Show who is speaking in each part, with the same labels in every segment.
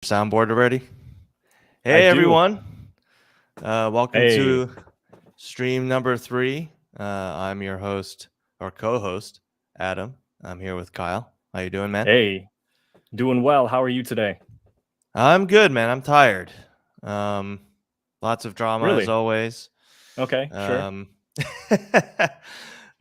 Speaker 1: Soundboard already?
Speaker 2: I
Speaker 1: Hey
Speaker 2: do.
Speaker 1: everyone, welcome
Speaker 2: Hey,
Speaker 1: to stream number 3. I'm your host or co-host, Adam. I'm here with Kyle. How you doing, man?
Speaker 2: hey, doing well. How are you today?
Speaker 1: I'm good, man. I'm tired. Um, Lots of drama as
Speaker 2: Really?
Speaker 1: always.
Speaker 2: Okay, sure.
Speaker 1: Um,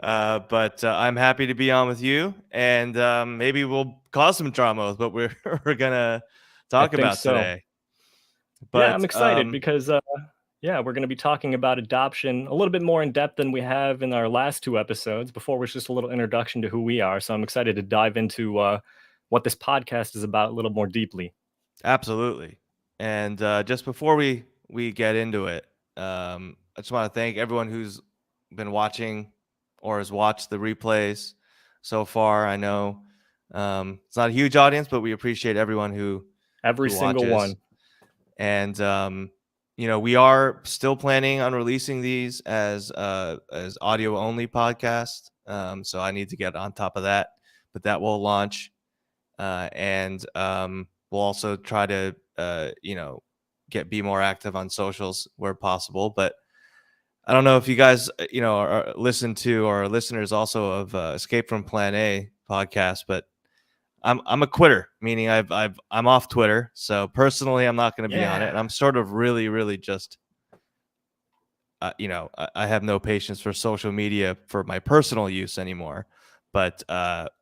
Speaker 1: but I'm happy to be on with you, and maybe we'll cause some drama with what we're we're gonna
Speaker 2: I
Speaker 1: talk
Speaker 2: think
Speaker 1: about
Speaker 2: so.
Speaker 1: today.
Speaker 2: Yeah, I'm
Speaker 1: But
Speaker 2: excited because we're going to be talking about adoption a little bit more in depth than we have in our last two episodes. Before was just a little introduction to who we are, so I'm excited to dive into what this podcast is about a little more deeply.
Speaker 1: Absolutely. And just before we get into it, I just want to thank everyone who's been watching or has watched the replays so far. I know it's not a huge audience, but we appreciate everyone
Speaker 2: Every
Speaker 1: who
Speaker 2: single
Speaker 1: watches.
Speaker 2: one.
Speaker 1: And we are still planning on releasing these as audio only podcast. So I need to get on top of that, but that will launch, and we'll also try to be more active on socials where possible. But I don't know if you guys listen to, or listeners also of Escape from Plan A podcast, but I'm a quitter, meaning I'm off Twitter. So personally, I'm not going to be on it, and
Speaker 2: Yeah.
Speaker 1: I'm sort of really just I have no patience for social media for my personal use anymore. But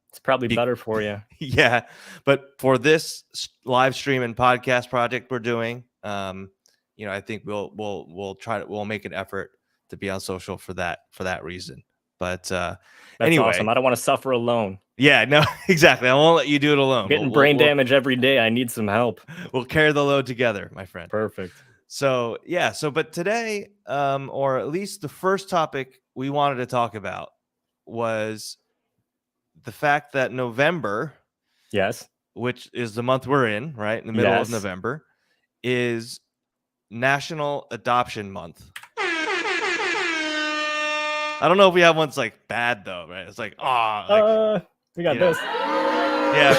Speaker 2: It's probably better for you.
Speaker 1: yeah, but for this live stream and podcast project we're doing, I think we'll make an effort to be on social for that reason. But
Speaker 2: That's awesome.
Speaker 1: anyway,
Speaker 2: I don't want to suffer alone.
Speaker 1: yeah, no, exactly. I won't let you do it
Speaker 2: I'm
Speaker 1: alone.
Speaker 2: getting brain damage every day. I need some help.
Speaker 1: We'll carry the load together, my friend.
Speaker 2: Perfect.
Speaker 1: So yeah, but today, or at least the first topic we wanted to talk about was the fact that November,
Speaker 2: Yes.
Speaker 1: which is the month we're in, right in the middle of
Speaker 2: Yes.
Speaker 1: November, is National Adoption Month. I don't know if we have one's like bad though, right? It's like,
Speaker 2: We got
Speaker 1: you know,
Speaker 2: this.
Speaker 1: yeah,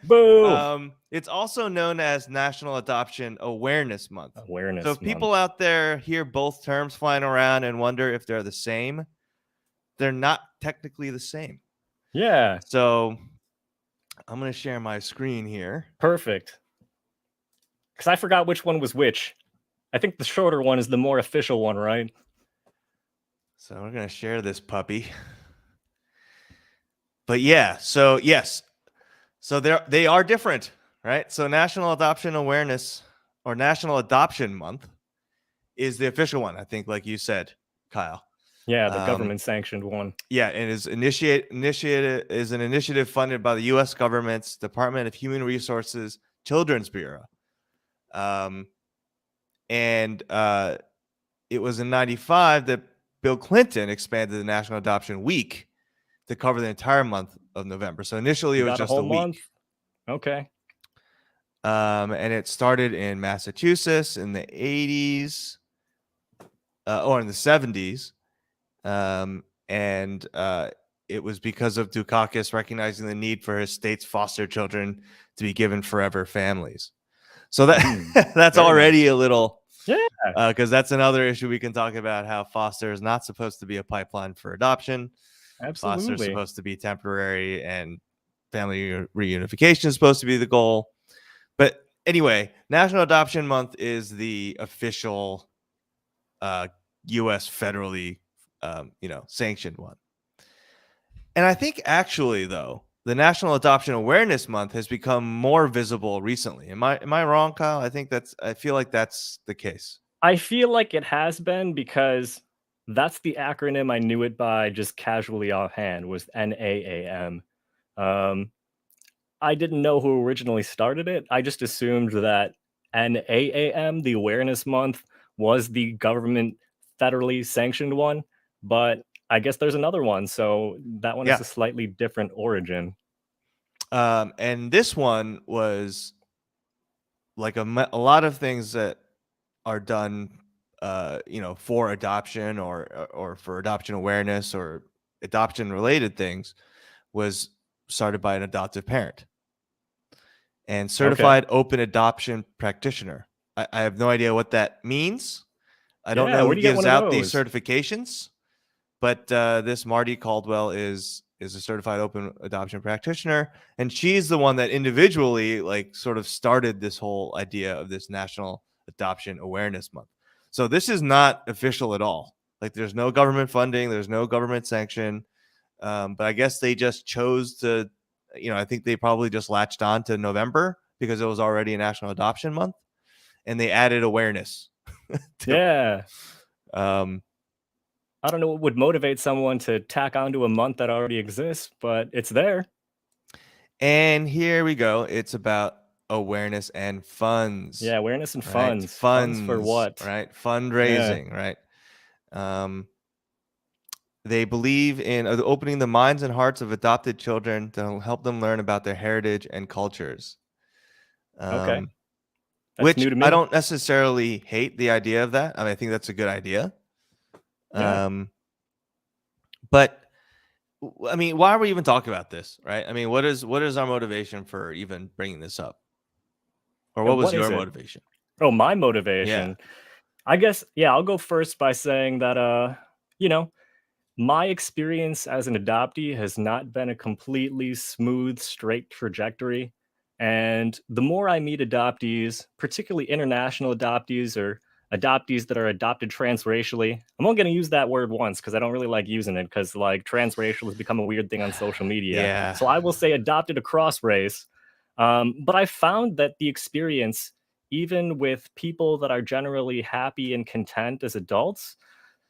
Speaker 1: boo.
Speaker 2: Boo.
Speaker 1: It's also known as National Adoption Awareness Month. So
Speaker 2: Awareness
Speaker 1: if people
Speaker 2: month.
Speaker 1: out there hear both terms flying around and wonder if they're the same, they're not technically the same.
Speaker 2: Yeah.
Speaker 1: So I'm going to share my screen here.
Speaker 2: Perfect. Because I forgot which one was which. I think the shorter one is the more official one, right?
Speaker 1: So we're going to share this puppy. But yeah, so yes. So they are different, right? So National Adoption Awareness, or National Adoption Month, is the official one, I think, like you said, Kyle.
Speaker 2: Yeah, the government sanctioned one.
Speaker 1: Yeah, and is an initiative funded by the U.S. government's Department of Human Resources Children's Bureau. And it was in '95 that Bill Clinton expanded the National Adoption Week to cover the entire month of November. So initially it was just a week.
Speaker 2: Month? Okay.
Speaker 1: And it started in Massachusetts in the 80s, or in the 70s. And it was because of Dukakis recognizing the need for his state's foster children to be given forever families. So that's already
Speaker 2: nice.
Speaker 1: a little,
Speaker 2: yeah,
Speaker 1: because that's another issue we can talk about, how foster is not supposed to be a pipeline for adoption.
Speaker 2: absolutely.
Speaker 1: Foster is supposed to be temporary, and family reunification is supposed to be the goal. But anyway, National Adoption Month is the official U.S. federally sanctioned one. And I think actually, though, the National Adoption Awareness Month has become more visible recently. Am I wrong, Kyle? I feel like that's the case.
Speaker 2: I feel like it has been, because that's the acronym I knew it by just casually offhand, was NAAM. I didn't know who originally started it. I just assumed that NAAM, the Awareness Month, was the government federally sanctioned one, but I guess there's another one, so that one is a slightly different origin.
Speaker 1: And this one was like a lot of things that are done, for adoption, or for adoption awareness, or adoption related things, was started by an adoptive parent. and
Speaker 2: Okay.
Speaker 1: certified open adoption practitioner. I have no idea what that means. I don't
Speaker 2: Yeah,
Speaker 1: know
Speaker 2: where
Speaker 1: who
Speaker 2: do you get
Speaker 1: gives
Speaker 2: one of
Speaker 1: out these
Speaker 2: those?
Speaker 1: certifications, but this Marty Caldwell is a certified open adoption practitioner, and she's the one that individually like sort of started this whole idea of this National Adoption Awareness Month. So this is not official at all. Like there's no government funding, there's no government sanction, but I guess they just chose to, I think they probably just latched on to November because it was already a National Adoption Month, and they added awareness to it.
Speaker 2: Yeah.
Speaker 1: Um,
Speaker 2: I don't know what would motivate someone to tack onto a month that already exists, but it's there.
Speaker 1: and here we go. It's about awareness and funds,
Speaker 2: Yeah, awareness and
Speaker 1: right?
Speaker 2: funds. Funds for
Speaker 1: Funds,
Speaker 2: what?
Speaker 1: right?
Speaker 2: Yeah.
Speaker 1: Fundraising, right? Um, they believe in opening the minds and hearts of adopted children to help them learn about their heritage and cultures.
Speaker 2: Okay.
Speaker 1: Um,
Speaker 2: That's
Speaker 1: which
Speaker 2: new to
Speaker 1: I
Speaker 2: me.
Speaker 1: don't necessarily hate the idea of that. I mean, I think that's a good idea.
Speaker 2: Yeah.
Speaker 1: Um, but I mean, why are we even talking about this, right? I mean, what is our motivation for even bringing this up, or
Speaker 2: Yeah,
Speaker 1: what was
Speaker 2: what is
Speaker 1: your
Speaker 2: it?
Speaker 1: motivation?
Speaker 2: Oh, my
Speaker 1: Yeah,
Speaker 2: motivation. I guess, yeah, I'll go first by saying that, you know, my experience as an adoptee has not been a completely smooth, straight trajectory. And the more I meet adoptees, particularly international adoptees or adoptees that are adopted transracially, I'm only going to use that word once because I don't really like using it because like transracial has become a weird thing on social media.
Speaker 1: yeah,
Speaker 2: So I will say adopted across race. But I found that the experience, even with people that are generally happy and content as adults,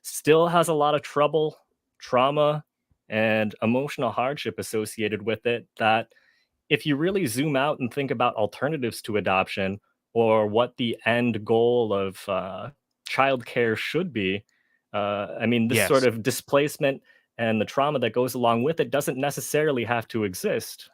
Speaker 2: still has a lot of trouble, trauma, and emotional hardship associated with it. That if you really zoom out and think about alternatives to adoption or what the end goal of childcare should be, I mean, this sort
Speaker 1: yes,
Speaker 2: of displacement and the trauma that goes along with it doesn't necessarily have to exist.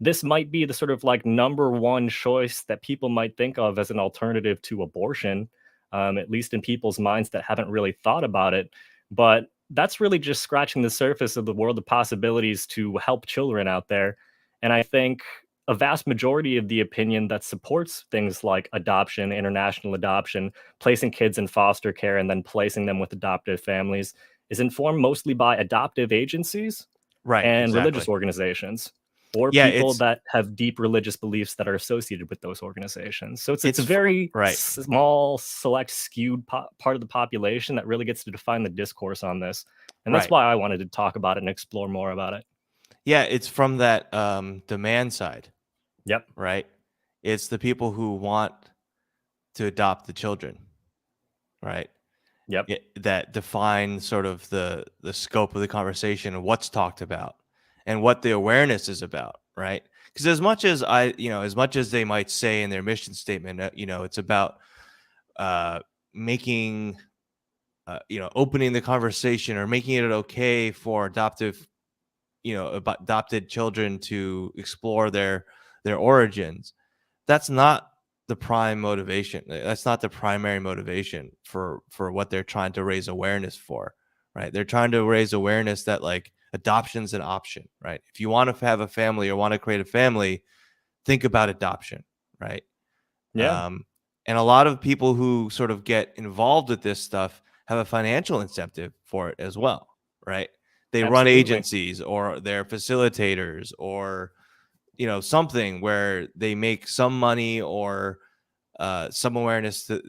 Speaker 2: This might be the sort of like number one choice that people might think of as an alternative to abortion, at least in people's minds that haven't really thought about it. But that's really just scratching the surface of the world of possibilities to help children out there. And I think a vast majority of the opinion that supports things like adoption, international adoption, placing kids in foster care, and then placing them with adoptive families is informed mostly by adoptive agencies
Speaker 1: right,
Speaker 2: and religious
Speaker 1: exactly.
Speaker 2: organizations or
Speaker 1: Yeah,
Speaker 2: people that have deep religious beliefs that are associated with those organizations. So it's a
Speaker 1: it's
Speaker 2: very
Speaker 1: right,
Speaker 2: small, select, skewed part of the population that really gets to define the discourse on this. And that's
Speaker 1: right.
Speaker 2: why I wanted to talk about it and explore more about it.
Speaker 1: Yeah, it's from that demand side,
Speaker 2: Yep.
Speaker 1: right? It's the people who want to adopt the children, right?
Speaker 2: Yep.
Speaker 1: That define sort of the scope of the conversation and what's talked about and what the awareness is about, right? Because as much as as much as they might say in their mission statement, it's about uh, making, opening the conversation or making it okay for adopted children to explore their origins. That's not the prime motivation. That's not the primary motivation for what they're trying to raise awareness for, right? They're trying to raise awareness that like adoption's an option, right? If you want to have a family or want to create a family, think about adoption, right?
Speaker 2: Yeah.
Speaker 1: Um, and a lot of people who sort of get involved with this stuff have a financial incentive for it as well, right? They run
Speaker 2: Absolutely.
Speaker 1: agencies or they're facilitators or something where they make some money or some awareness to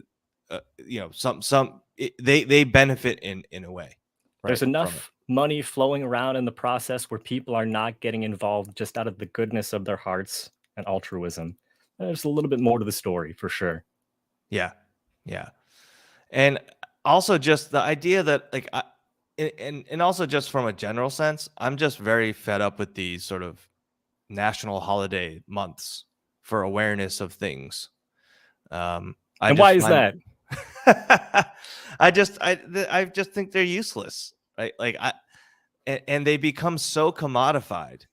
Speaker 1: they benefit in a way,
Speaker 2: There's
Speaker 1: right, from it.
Speaker 2: enough money flowing around in the process where people are not getting involved just out of the goodness of their hearts and altruism. There's a little bit more to the story for sure.
Speaker 1: Yeah, yeah. And also just the idea that like and also just from a general sense, I'm just very fed up with these sort of national holiday months for awareness of things. I
Speaker 2: And why
Speaker 1: just
Speaker 2: is
Speaker 1: find
Speaker 2: that?
Speaker 1: I just think they're useless, right? Like and they become so commodified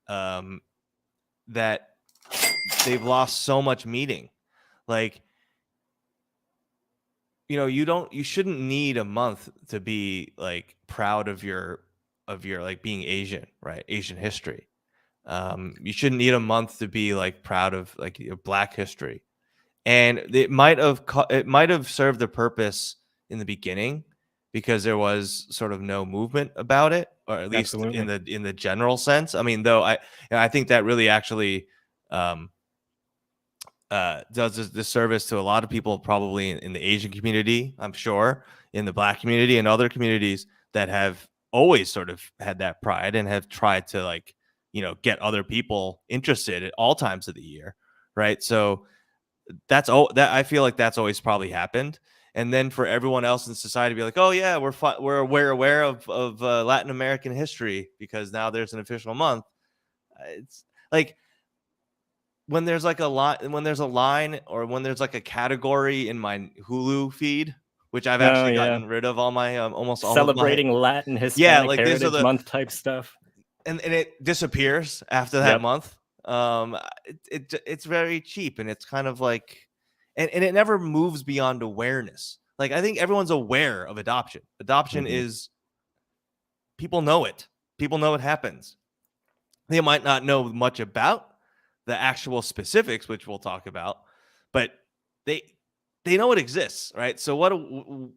Speaker 1: um that they've lost so much meaning. Like, you shouldn't need a month to be like proud of your like being Asian, right? Asian history. You shouldn't need a month to be like proud of like your Black history. And it might have served the purpose in the beginning because there was sort of no movement about it, or at least in
Speaker 2: Absolutely.
Speaker 1: the general sense. I mean, though I think that really actually um, does this service to a lot of people, probably in the Asian community, I'm sure, in the Black community and other communities that have always sort of had that pride and have tried to like, get other people interested at all times of the year. Right. So that I feel like that's always probably happened. And then for everyone else in society to be like, oh yeah, we're aware of Latin American history because now there's an official month. It's like when there's like when there's a line or when there's like a category in my Hulu feed, which I've
Speaker 2: Oh
Speaker 1: actually
Speaker 2: yeah.
Speaker 1: gotten rid of all my almost all of my
Speaker 2: Celebrating Latin
Speaker 1: yeah,
Speaker 2: Hispanic
Speaker 1: like these are
Speaker 2: Heritage
Speaker 1: the
Speaker 2: Month type stuff.
Speaker 1: and it disappears after that
Speaker 2: Yep.
Speaker 1: month. It's very cheap, and it's kind of like, and it never moves beyond awareness. Like I think everyone's aware of adoption. Adoption is, people know it. People know it happens. They might not know much about the actual specifics, which we'll talk about, but they know it exists, right? So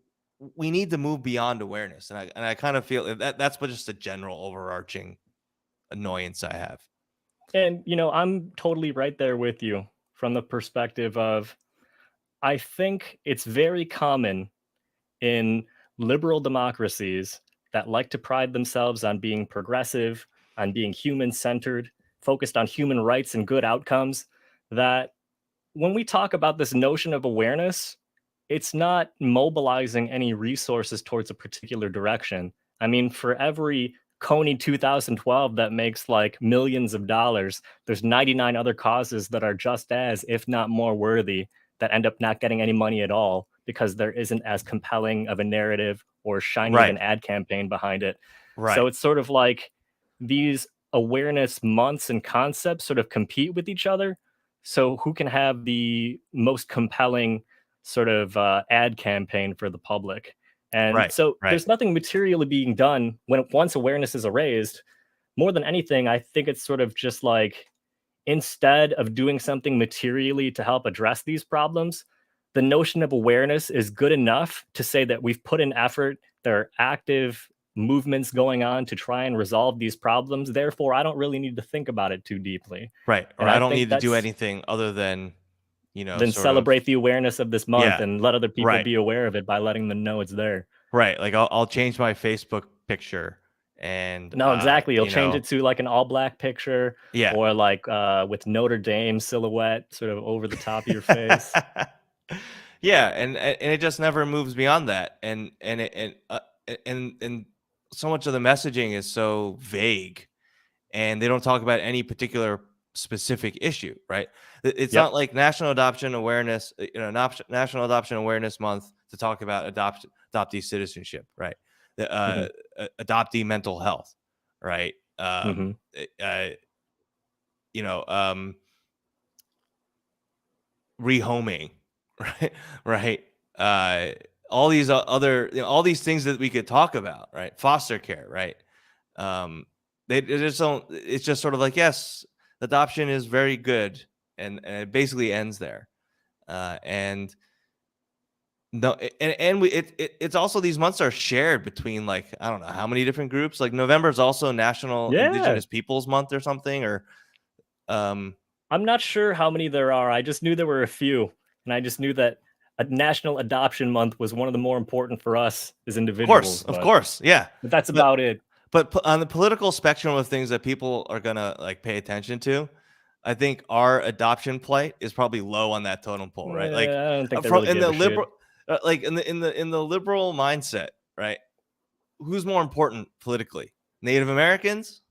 Speaker 1: we need to move beyond awareness, and I kind of feel that's just a general overarching annoyance I have.
Speaker 2: And I'm totally right there with you from the perspective of I think it's very common in liberal democracies that like to pride themselves on being progressive, on being human centered, focused on human rights and good outcomes, that when we talk about this notion of awareness, it's not mobilizing any resources towards a particular direction. I mean, for every Coney 2012 that makes like millions of dollars, there's 99 other causes that are just as, if not more worthy, that end up not getting any money at all because there isn't as compelling of a narrative or shiny of
Speaker 1: Right.
Speaker 2: an ad campaign behind it. So
Speaker 1: Right.
Speaker 2: it's sort of like these awareness months and concepts sort of compete with each other. So who can have the most compelling sort of ad campaign for the public? And
Speaker 1: Right.
Speaker 2: so
Speaker 1: Right.
Speaker 2: there's nothing materially being done when once awareness is raised. More than anything, I think it's sort of just like instead of doing something materially to help address these problems, the notion of awareness is good enough to say that we've put in effort, there are active movements going on to try and resolve these problems. Therefore, I don't really need to think about it too deeply.
Speaker 1: Right. Or
Speaker 2: And
Speaker 1: I
Speaker 2: I
Speaker 1: don't
Speaker 2: think
Speaker 1: need to do
Speaker 2: that's
Speaker 1: anything other than,
Speaker 2: then
Speaker 1: sort of,
Speaker 2: celebrate the awareness of this month
Speaker 1: yeah.
Speaker 2: and let other people
Speaker 1: Right.
Speaker 2: be aware of it by letting them know it's there.
Speaker 1: Right. Like I'll change my Facebook picture and
Speaker 2: No, exactly. You'll change it to like an all black picture
Speaker 1: yeah.
Speaker 2: or like with Notre Dame silhouette sort of over the top of your face.
Speaker 1: Yeah, and it just never moves beyond that, and so much of the messaging is so vague, and they don't talk about any particular specific issue, right? It's
Speaker 2: Yep.
Speaker 1: not like National Adoption Awareness, National Adoption Awareness Month to talk about adoptee citizenship, right? The adoptee mental health, right?
Speaker 2: Hmm.
Speaker 1: Uh, you know, rehoming, right? Right. All these other, all these things that we could talk about, right? Foster care, right? They just don't. It's just sort of like, yes, adoption is very good, and it basically ends there. And no, and it's also, these months are shared between, like, I don't know how many different groups. Like November is also National
Speaker 2: Yeah.
Speaker 1: Indigenous Peoples Month or something, or um,
Speaker 2: I'm not sure how many there are. I just knew there were a few. And I just knew that a National Adoption Month was one of the more important for us as individuals.
Speaker 1: of
Speaker 2: But
Speaker 1: course, yeah.
Speaker 2: that's
Speaker 1: But
Speaker 2: about it.
Speaker 1: on the political spectrum of things that people are gonna like pay attention to, I think our adoption plight is probably low on that totem pole, right? Like
Speaker 2: I don't think they
Speaker 1: from
Speaker 2: really
Speaker 1: in
Speaker 2: give
Speaker 1: the
Speaker 2: a shit.
Speaker 1: liberal, like in the liberal mindset, right? Who's more important politically, Native Americans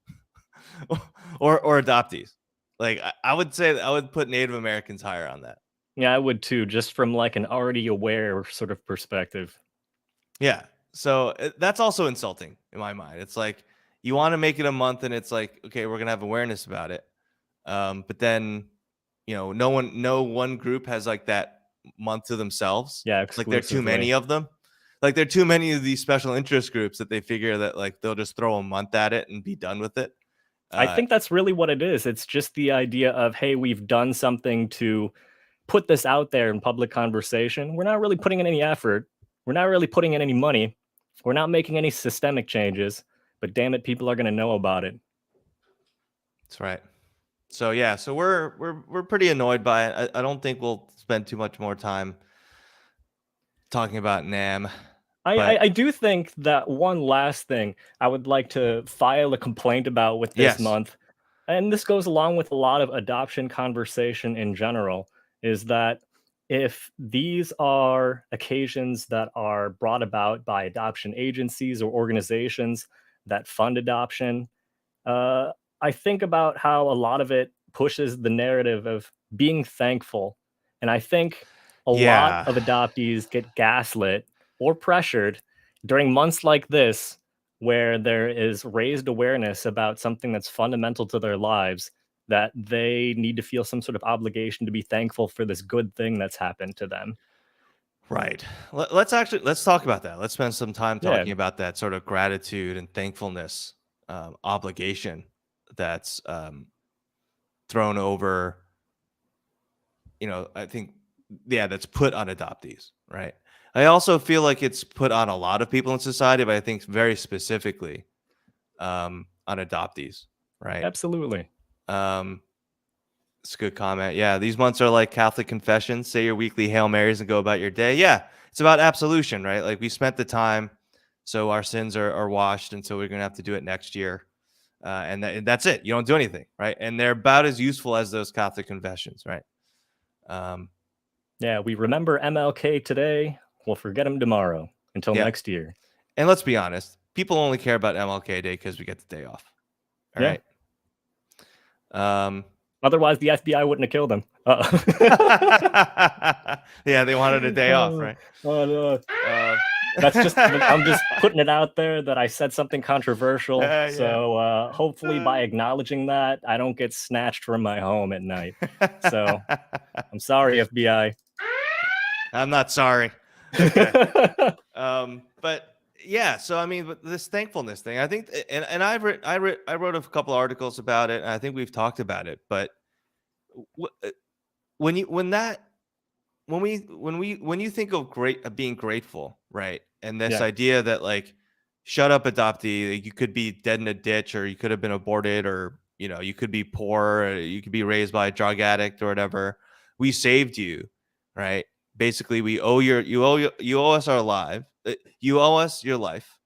Speaker 1: or adoptees? Like I would say that I would put Native Americans higher on that.
Speaker 2: Yeah, I would too, just from like an already aware sort of perspective.
Speaker 1: Yeah. So that's also insulting in my mind. It's like you want to make it a month, and it's like, okay, we're gonna have awareness about it. But then, no one group has like that month to themselves.
Speaker 2: Yeah,
Speaker 1: Like there are too many
Speaker 2: exclusively.
Speaker 1: of them. Like there are too many of these special interest groups that they figure that like they'll just throw a month at it and be done with it.
Speaker 2: I think that's really what it is. It's just the idea of, hey, we've done something to put this out there in public conversation. We're not really putting in any effort. We're not really putting in any money. We're not making any systemic changes, but damn it, people are going to know about it.
Speaker 1: That's right. So yeah, so we're pretty annoyed by it. I don't think we'll spend too much more time talking about NAM.
Speaker 2: I do think that one last thing I would like to file a complaint about with this
Speaker 1: Yes.
Speaker 2: month, and this goes along with a lot of adoption conversation in general, is that if these are occasions that are brought about by adoption agencies or organizations that fund adoption, I think about how a lot of it pushes the narrative of being thankful. And I think a lot
Speaker 1: Yeah.
Speaker 2: of adoptees get gaslit or pressured during months like this, where there is raised awareness about something that's fundamental to their lives, that they need to feel some sort of obligation to be thankful for this good thing that's happened to them.
Speaker 1: Right. Let's talk about that. Let's spend some time
Speaker 2: Yeah,
Speaker 1: talking about that sort of gratitude and thankfulness obligation that's thrown over. I think, yeah, that's put on adoptees. Right. I also feel like it's put on a lot of people in society, but I think very specifically on adoptees. Right.
Speaker 2: absolutely.
Speaker 1: It's a good comment. Yeah, these months are like Catholic confessions. Say your weekly Hail Marys and go about your day. Yeah, it's about absolution, right? Like we spent the time, so our sins are washed, and so we're gonna have to do it next year, and that's it. You don't do anything, right? And they're about as useful as those Catholic confessions, right?
Speaker 2: Yeah, we remember MLK today. We'll forget him tomorrow. Until
Speaker 1: Yeah,
Speaker 2: next year.
Speaker 1: and let's be honest, people only care about MLK Day because we get the day off. All
Speaker 2: Yeah.
Speaker 1: right.
Speaker 2: Otherwise, the FBI wouldn't have killed him.
Speaker 1: Yeah, they wanted a day off, right?
Speaker 2: Oh no. That's just, I'm just putting it out there that I said something controversial.
Speaker 1: Yeah.
Speaker 2: So hopefully by acknowledging that, I don't get snatched from my home at night. So I'm sorry, FBI.
Speaker 1: I'm not sorry. Okay. But yeah, so I mean, but this thankfulness thing, I think, and I wrote a couple articles about it, and I think we've talked about it. But when you think of being grateful, right, and this
Speaker 2: Yeah.
Speaker 1: idea that like, shut up, adoptee, like, you could be dead in a ditch, or you could have been aborted, or you could be poor, or you could be raised by a drug addict or whatever. We saved you, right? Basically, you owe us our life. You owe us your life.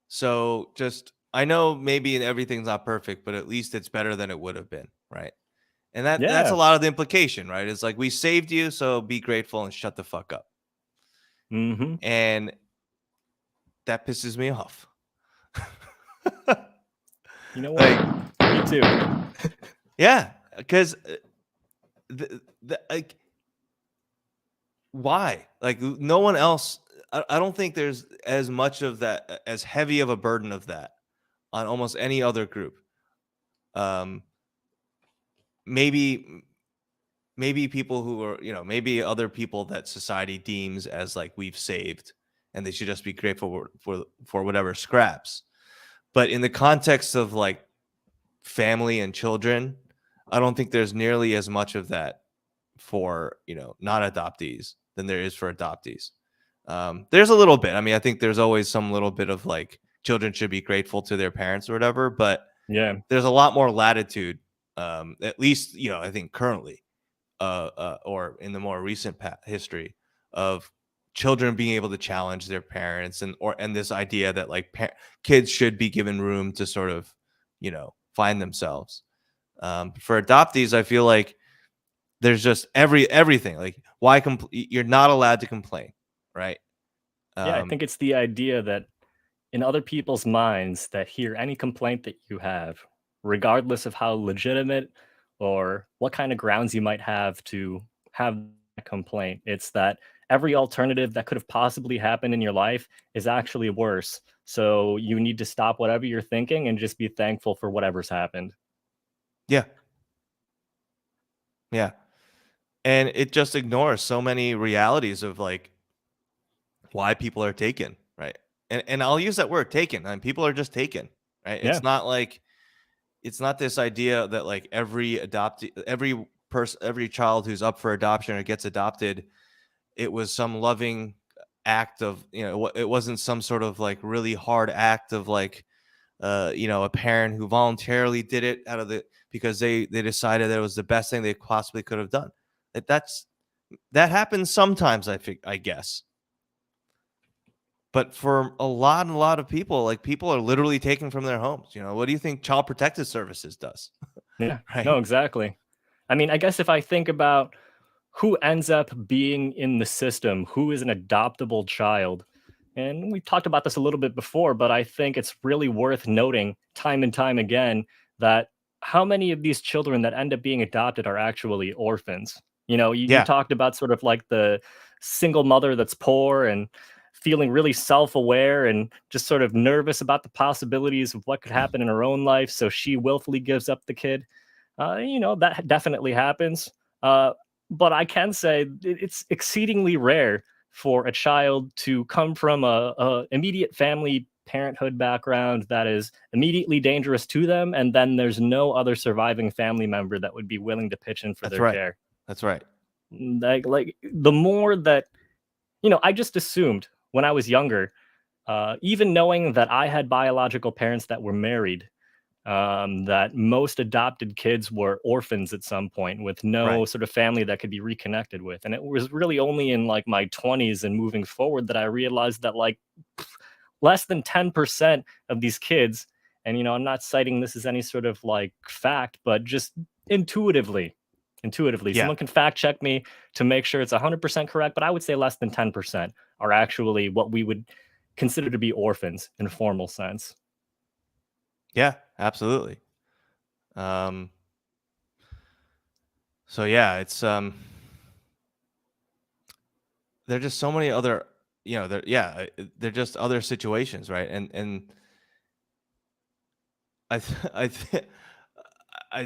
Speaker 1: So I know maybe everything's not perfect, but at least it's better than it would have been, right? And that's a lot of the implication, right? It's like, we saved you, so be grateful and shut the fuck up.
Speaker 2: Mm-hmm.
Speaker 1: And that pisses me off.
Speaker 2: You know what? Me too.
Speaker 1: Yeah, because like, why? Like, no one else. I don't think there's as much of that, as heavy of a burden of that on almost any other group. Maybe people who are, maybe other people that society deems as like, we've saved, and they should just be grateful for whatever scraps. But in the context of like family and children, I don't think there's nearly as much of that for not adoptees than there is for adoptees. There's a little bit. I mean, I think there's always some little bit of like, children should be grateful to their parents or whatever, but
Speaker 2: Yeah.
Speaker 1: there's a lot more latitude, at least I think currently, or in the more recent history, of children being able to challenge their parents, and this idea that like kids should be given room to sort of find themselves. For adoptees, I feel like there's just everything. Like, why you're not allowed to complain, right?
Speaker 2: Yeah, I think it's the idea that in other people's minds that hear any complaint that you have, regardless of how legitimate or what kind of grounds you might have to have a complaint, it's that every alternative that could have possibly happened in your life is actually worse. So you need to stop whatever you're thinking and just be thankful for whatever's happened.
Speaker 1: Yeah. Yeah. And it just ignores so many realities of like, why people are taken, right? And I'll use that word, taken. I mean, people are just taken, right?
Speaker 2: Yeah.
Speaker 1: It's not like it's not this idea that like every child who's up for adoption or gets adopted, it was some loving act of, it wasn't some sort of like really hard act of like, a parent who voluntarily did it because they decided that it was the best thing they possibly could have done. That happens sometimes, I guess. But for a lot of people, like, people are literally taken from their homes. What do you think Child Protective Services does?
Speaker 2: Yeah,
Speaker 1: Right?
Speaker 2: no, exactly. I mean, I guess if I think about who ends up being in the system, who is an adoptable child, and we talked about this a little bit before, but I think it's really worth noting time and time again that how many of these children that end up being adopted are actually orphans. You
Speaker 1: Yeah,
Speaker 2: talked about sort of like the single mother that's poor and feeling really self-aware and just sort of nervous about the possibilities of what could happen in her own life, so she willfully gives up the kid. That definitely happens. But I can say it's exceedingly rare for a child to come from a immediate family parenthood background that is immediately dangerous to them, and then there's no other surviving family member that would be willing to pitch in for
Speaker 1: that's
Speaker 2: their
Speaker 1: right.
Speaker 2: care.
Speaker 1: That's right.
Speaker 2: Like the more that I just assumed when I was younger, even knowing that I had biological parents that were married, that most adopted kids were orphans at some point with no
Speaker 1: Right.
Speaker 2: sort of family that could be reconnected with. And it was really only in like my 20s and moving forward that I realized that like less than 10% of these kids, and I'm not citing this as any sort of like fact, but just intuitively,
Speaker 1: Yeah.
Speaker 2: someone can fact check me to make sure it's 100% correct, but I would say less than 10% are actually what we would consider to be orphans in a formal sense.
Speaker 1: Yeah, absolutely. Um, so yeah, it's there are just so many other, they're just other situations, right? And I th- I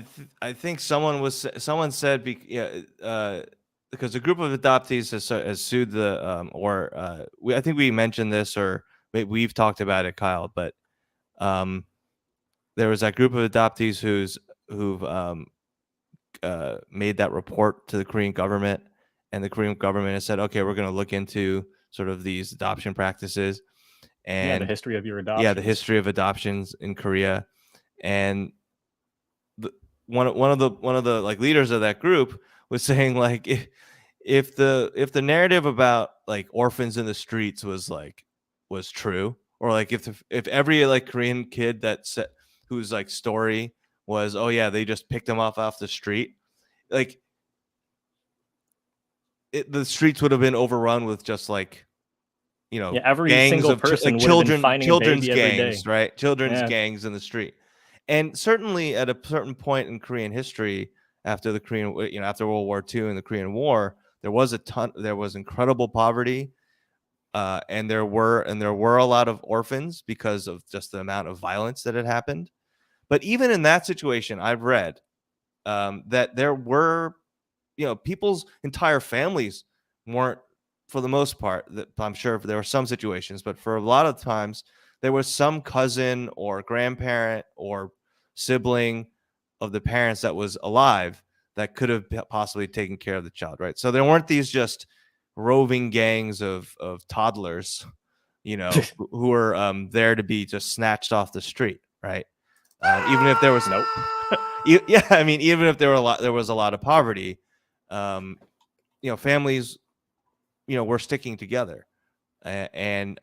Speaker 1: th- I think someone said, because a group of adoptees has sued I think we mentioned this, or we've talked about it, Kyle, but um there was that group of adoptees who've made that report to the Korean government, and the Korean government has said, okay, we're going to look into sort of these adoption practices
Speaker 2: Yeah, the
Speaker 1: and
Speaker 2: history of your
Speaker 1: the
Speaker 2: adoptions.
Speaker 1: history of adoptions in Korea. And the, one of the like leaders of that group was saying, like, if the narrative about like orphans in the streets was true, or like if every like Korean kid whose like story was, oh yeah, they just picked them off the street, like the streets would have been overrun with just like,
Speaker 2: Yeah, every
Speaker 1: gangs
Speaker 2: single
Speaker 1: of
Speaker 2: person
Speaker 1: like
Speaker 2: would have been
Speaker 1: children
Speaker 2: finding a
Speaker 1: children's
Speaker 2: baby every
Speaker 1: gangs,
Speaker 2: day.
Speaker 1: right? Children's
Speaker 2: Yeah.
Speaker 1: gangs in the street. And certainly at a certain point in Korean history, after after World War II and the Korean War, there was incredible poverty, and there were a lot of orphans because of just the amount of violence that had happened. But even in that situation, I've read that there were, people's entire families weren't, for the most part, that I'm sure there were some situations, but for a lot of times there was some cousin or grandparent or sibling of the parents that was alive that could have possibly taken care of the child, right? So there weren't these just roving gangs of toddlers, who were there to be just snatched off the street, right? Even if there was,
Speaker 2: Nope.
Speaker 1: yeah, I mean, even if there was a lot of poverty, um, families, were sticking together. And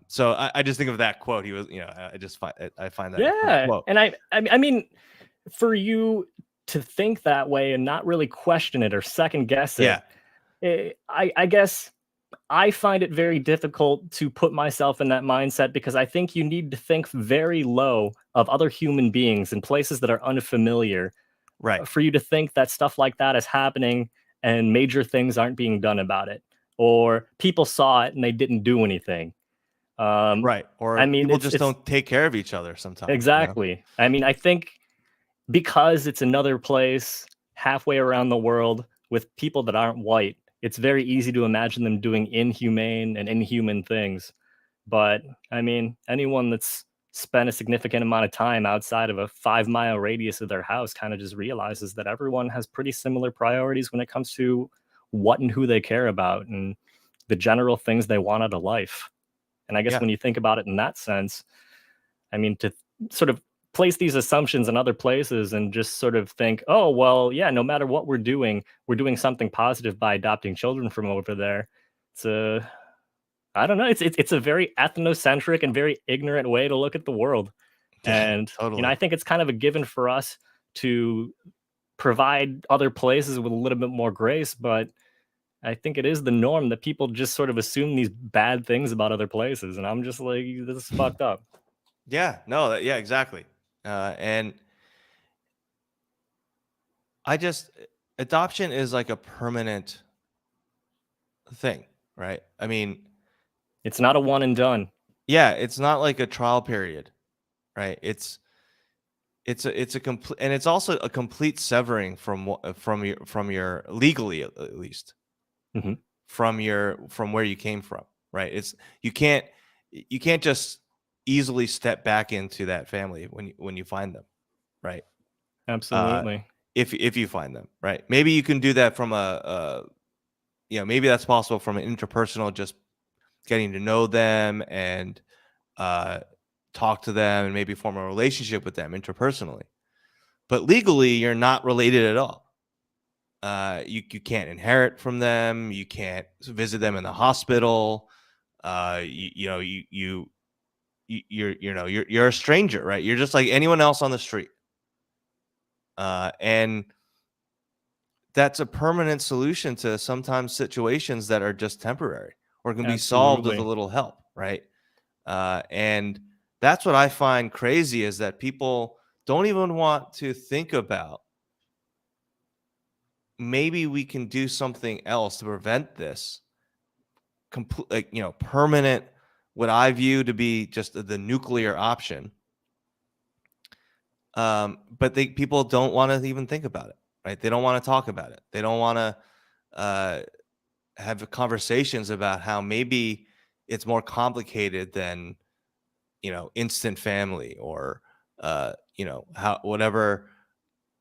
Speaker 1: so I just think of that quote. He was, I find that a cool
Speaker 2: Yeah,
Speaker 1: quote.
Speaker 2: and I mean, for you to think that way and not really question it or second guess it,
Speaker 1: Yeah,
Speaker 2: I guess I find it very difficult to put myself in that mindset because I think you need to think very low of other human beings in places that are unfamiliar
Speaker 1: right,
Speaker 2: for you to think that stuff like that is happening and major things aren't being done about it, or people saw it and they didn't do anything. Um,
Speaker 1: right. Or
Speaker 2: I mean,
Speaker 1: people
Speaker 2: it's
Speaker 1: just
Speaker 2: it's
Speaker 1: don't take care of each other sometimes.
Speaker 2: exactly. I mean, I think because it's another place halfway around the world with people that aren't white, it's very easy to imagine them doing inhumane and inhuman things. But I mean, anyone that's spent a significant amount of time outside of a 5-mile radius of their house kind of just realizes that everyone has pretty similar priorities when it comes to what and who they care about and the general things they want out of life. And I guess
Speaker 1: Yeah.
Speaker 2: when you think about it in that sense, I mean, to sort of place these assumptions in other places and just sort of think, oh, well, yeah, no matter what we're doing something positive by adopting children from over there. It's a, I don't know, it's a very ethnocentric and very ignorant way to look at the world.
Speaker 1: Yeah.
Speaker 2: And, I
Speaker 1: Totally.
Speaker 2: think it's kind of a given for us to provide other places with a little bit more grace, but I think it is the norm that people just sort of assume these bad things about other places. And I'm just like, this is fucked up.
Speaker 1: Yeah. No. Yeah. Exactly. And I just adoption is like a permanent thing, right? I mean,
Speaker 2: It's not a one and done.
Speaker 1: yeah, it's not like a trial period, right? It's a complete, and it's also a complete severing from your legally, at least,
Speaker 2: Mhm.
Speaker 1: from where you came from, right? It's you can't just easily step back into that family when you find them, right? Uh,
Speaker 2: Absolutely.
Speaker 1: if you find them, right? Maybe you can do that from maybe that's possible from an interpersonal, just getting to know them and uh, talk to them and maybe form a relationship with them interpersonally. But legally, you're not related at all. You can't inherit from them. You can't visit them in the hospital. You're a stranger, right? You're just like anyone else on the street. And that's a permanent solution to sometimes situations that are just temporary or can be solved with a
Speaker 2: Absolutely.
Speaker 1: little help, right? And that's what I find crazy is that people don't even want to think about maybe we can do something else to prevent this complete, like, permanent, what I view to be just the nuclear option. But people don't want to even think about it, right? They don't want to talk about it. They don't want to uh, have conversations about how maybe it's more complicated than instant family or how whatever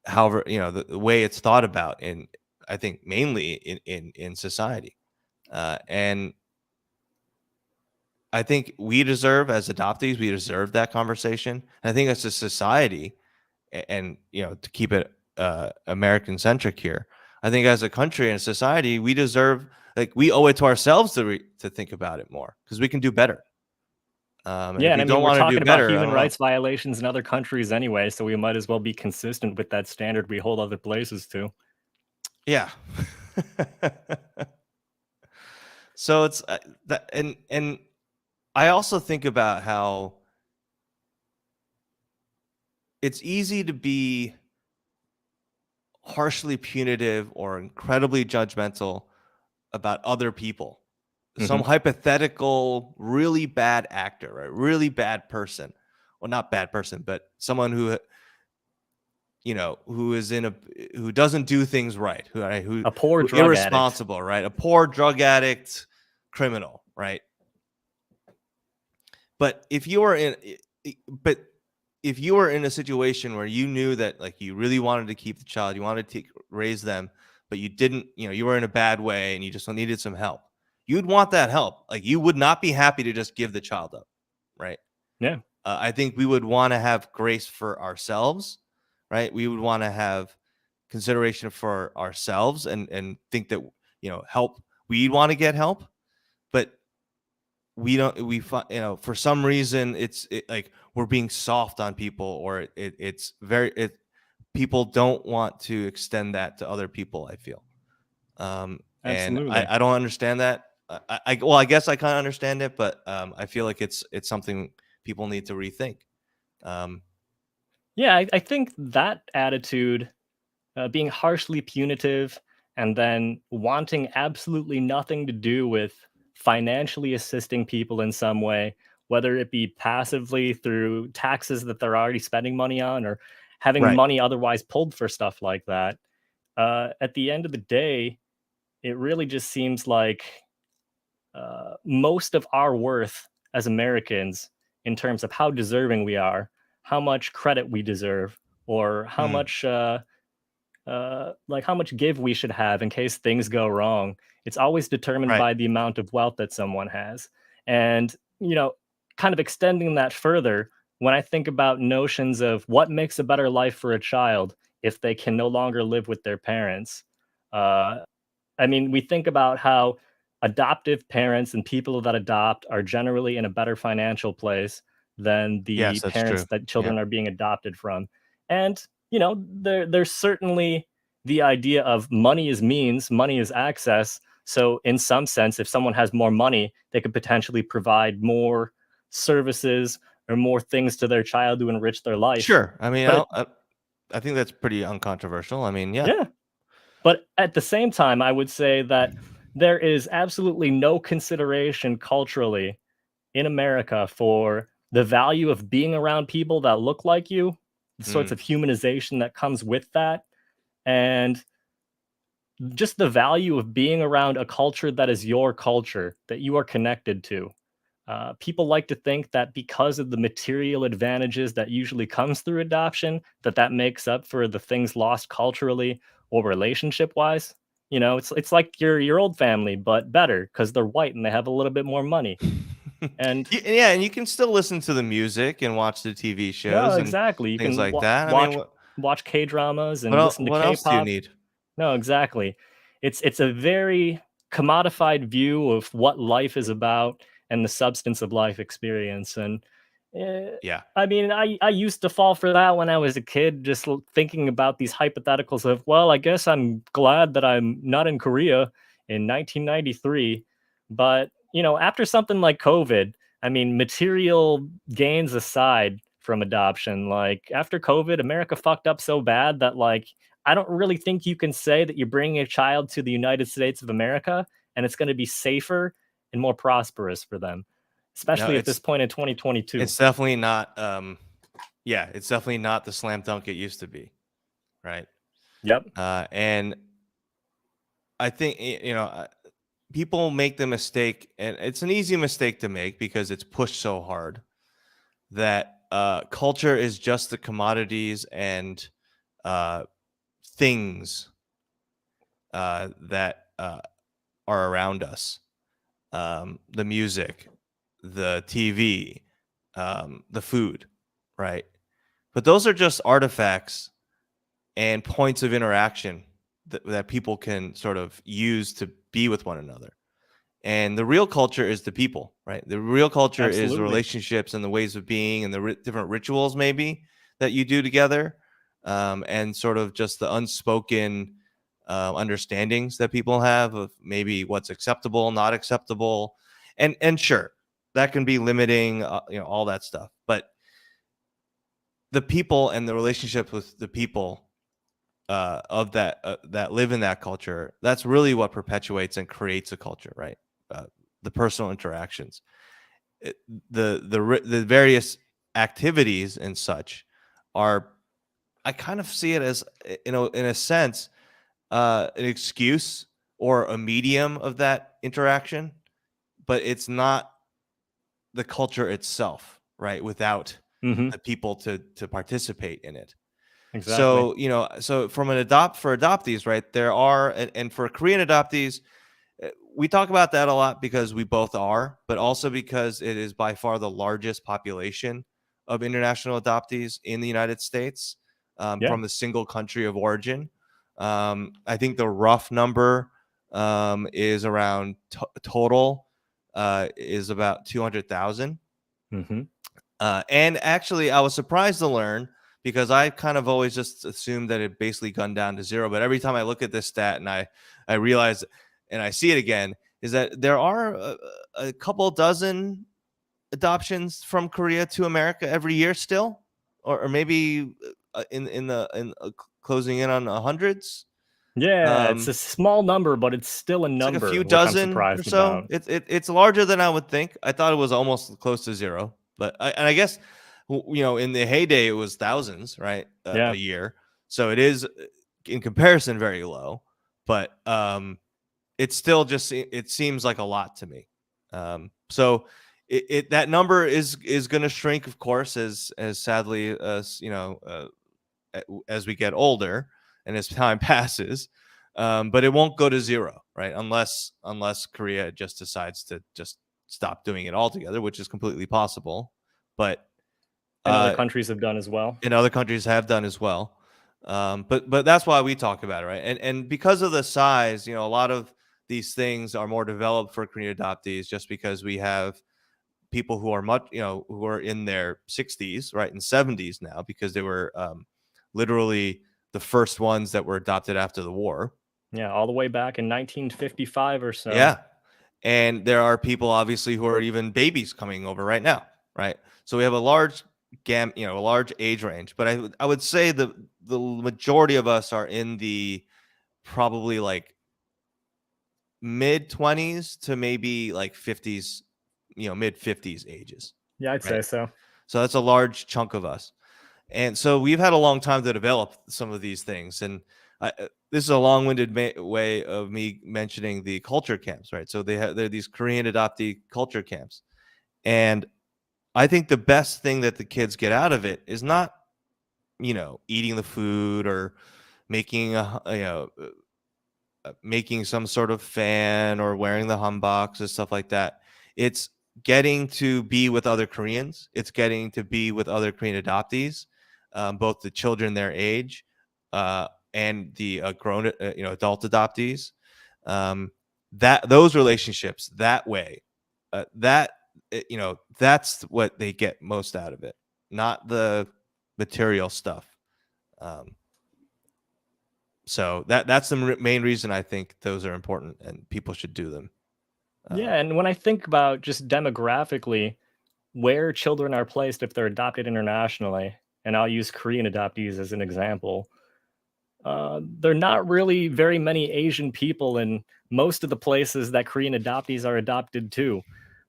Speaker 1: however the way it's thought about in, I think, mainly in society. And I think we deserve, as adoptees, we deserve that conversation. And I think as a society, and to keep it American centric here, I think as a country and a society, we deserve, like, we owe it to ourselves to think about it more because we can do better. And
Speaker 2: Yeah,
Speaker 1: if
Speaker 2: and
Speaker 1: we
Speaker 2: I mean,
Speaker 1: don't
Speaker 2: we're
Speaker 1: want to do
Speaker 2: talking about
Speaker 1: better, I
Speaker 2: human
Speaker 1: don't know.
Speaker 2: rights violations in other countries anyway, so we might as well be consistent with that standard we hold other places to.
Speaker 1: Yeah. So it's that, and I also think about how it's easy to be harshly punitive or incredibly judgmental about other people. Some
Speaker 2: Mhm.
Speaker 1: hypothetical, really bad actor, right? Really bad person. Well, not bad person, but someone who doesn't do things right,
Speaker 2: A poor
Speaker 1: who
Speaker 2: drug addict.
Speaker 1: irresponsible, right? A poor drug addict, criminal, right? But if you were in but if you were in a situation where you knew that, like, you really wanted to keep the child, you wanted to raise them, but you didn't, you were in a bad way and you just needed some help, you'd want that help. Like, you would not be happy to just give the child up, right?
Speaker 2: Yeah,
Speaker 1: I think we would want to have grace for ourselves, right? We would want to have consideration for ourselves and think that, help. We want to get help, but we don't. For some reason like we're being soft on people, or it's very people don't want to extend that to other people, I feel. And
Speaker 2: absolutely.
Speaker 1: I don't understand that. Well, I guess I kind of understand it, but I feel like it's something people need to rethink. Um,
Speaker 2: Yeah, I think that attitude, being harshly punitive and then wanting absolutely nothing to do with financially assisting people in some way, whether it be passively through taxes that they're already spending money on or having
Speaker 1: right.
Speaker 2: money otherwise pulled for stuff like that. At the end of the day, it really just seems like most of our worth as Americans in terms of how deserving we are, how much credit we deserve, or how
Speaker 1: Hmm.
Speaker 2: much like how much give we should have in case things go wrong. It's always determined
Speaker 1: Right.
Speaker 2: by the amount of wealth that someone has. And, kind of extending that further, when I think about notions of what makes a better life for a child if they can no longer live with their parents, uh, I mean, we think about how adoptive parents and people that adopt are generally in a better financial place than the
Speaker 1: Yes, that's
Speaker 2: parents
Speaker 1: true.
Speaker 2: that
Speaker 1: Yeah.
Speaker 2: children are being adopted from. And, there's certainly the idea of money is means, money is access. So, in some sense, if someone has more money, they could potentially provide more services or more things to their child to enrich their life.
Speaker 1: Sure. I mean,
Speaker 2: But
Speaker 1: I think that's pretty uncontroversial. I mean, yeah.
Speaker 2: yeah, but at the same time, I would say that there is absolutely no consideration culturally in America for the value of being around people that look like you, the sorts
Speaker 1: Mm.
Speaker 2: of humanization that comes with that, and just the value of being around a culture that is your culture, that you are connected to. People like to think that because of the material advantages that usually comes through adoption, that makes up for the things lost culturally or relationship wise. It's like your old family, but better because they're white and they have a little bit more money. And
Speaker 1: Yeah, and you can still listen to the music and watch the TV
Speaker 2: no,
Speaker 1: shows and
Speaker 2: exactly. You
Speaker 1: things
Speaker 2: can
Speaker 1: like that. I mean,
Speaker 2: watch K dramas and listen to
Speaker 1: what else do you
Speaker 2: K-pop.
Speaker 1: need?
Speaker 2: No, exactly. It's a very commodified view of what life is about and the substance of life experience. And eh,
Speaker 1: Yeah.
Speaker 2: I mean, I used to fall for that when I was a kid, just thinking about these hypotheticals of, well, I guess I'm glad that I'm not in Korea in 1993. But, after something like COVID, I mean, material gains aside from adoption, like after COVID, America fucked up so bad that like I don't really think you can say that you're bringing a child to the United States of America and it's going to be safer and more prosperous for them,
Speaker 1: No,
Speaker 2: especially at this point in 2022.
Speaker 1: it's definitely not yeah, it's definitely not the slam dunk it used to be, right?
Speaker 2: Yep.
Speaker 1: And I think people make the mistake, and it's an easy mistake to make because it's pushed so hard that culture is just the commodities and uh, things that are around us, the music, the TV, the food, right? But those are just artifacts and points of interaction that people can sort of use to be with one another. And the real culture is the people, right? The real culture is the
Speaker 2: Absolutely.
Speaker 1: relationships and the ways of being and the different rituals, maybe that you do together, and sort of just the unspoken understandings that people have of maybe what's acceptable, not acceptable, and sure, that can be limiting, all that stuff. But the people and the relationships with the people of that live in that culture, that's really what perpetuates and creates a culture, right? uh, the personal interactions. It- the various activities and such are, I kind of see it as, in a sense, an excuse or a medium of that interaction, but it's not the culture itself, right? Without
Speaker 2: Hmm.
Speaker 1: the people to participate in it.
Speaker 2: Exactly.
Speaker 1: So, so from for adoptees, right? There are, and for Korean adoptees, we talk about that a lot because we both are, but also because it is by far the largest population of international adoptees in the United States,
Speaker 2: Yeah.
Speaker 1: from the single country of origin. I think the rough number is around total is about 200,000.
Speaker 2: Hmm.
Speaker 1: And actually, I was surprised to learn, because I kind of always just assumed that it basically gone down to zero. But every time I look at this stat and I realize and I see it again, is that there are a couple dozen adoptions from Korea to America every year still, or maybe closing in on hundreds.
Speaker 2: Yeah. It's
Speaker 1: Um,
Speaker 2: a small number, but it's still a
Speaker 1: it's like a few
Speaker 2: number, which I'm
Speaker 1: dozen or
Speaker 2: surprised
Speaker 1: so.
Speaker 2: about.
Speaker 1: It's larger than I would think. I thought it was almost close to zero, but I guess in the heyday it was thousands, right, a
Speaker 2: Yeah.
Speaker 1: year. So it is, in comparison, very low, but it's still just, it seems like a lot to me. So that number is going to shrink, of course, as sadly as as we get older and as time passes. But it won't go to zero, right? Unless Korea just decides to just stop doing it altogether, which is completely possible. But
Speaker 2: And other countries have done as well.
Speaker 1: And other countries have done as well. But that's why we talk about it, right? And because of the size, a lot of these things are more developed for Korean adoptees, just because we have people who are who are in their 60s, right, and 70s now, because they were literally the first ones that were adopted after the war.
Speaker 2: Yeah, all the way back in 1955 or so.
Speaker 1: Yeah. And there are people obviously who are even babies coming over right now, right? So we have a large a large age range, but I would say the majority of us are in the probably like mid 20s to maybe like 50s, mid 50s ages.
Speaker 2: Yeah, I'd say so.
Speaker 1: So that's a large chunk of us. And so we've had a long time to develop some of these things. And this is a long-winded way of me mentioning the culture camps, right? So they're these Korean adoptee culture camps. And I think the best thing that the kids get out of it is not, eating the food or making making some sort of fan or wearing the hanboks and stuff like that. It's getting to be with other Koreans. It's getting to be with other Korean adoptees, both the children their age and the grown, adult adoptees. That those relationships that way, that's what they get most out of it, not the material stuff. So that's the main reason I think those are important and people should do them.
Speaker 2: Yeah, and when I think about just demographically where children are placed if they're adopted internationally, and I'll use Korean adoptees as an example, there are not really very many Asian people in most of the places that Korean adoptees are adopted to.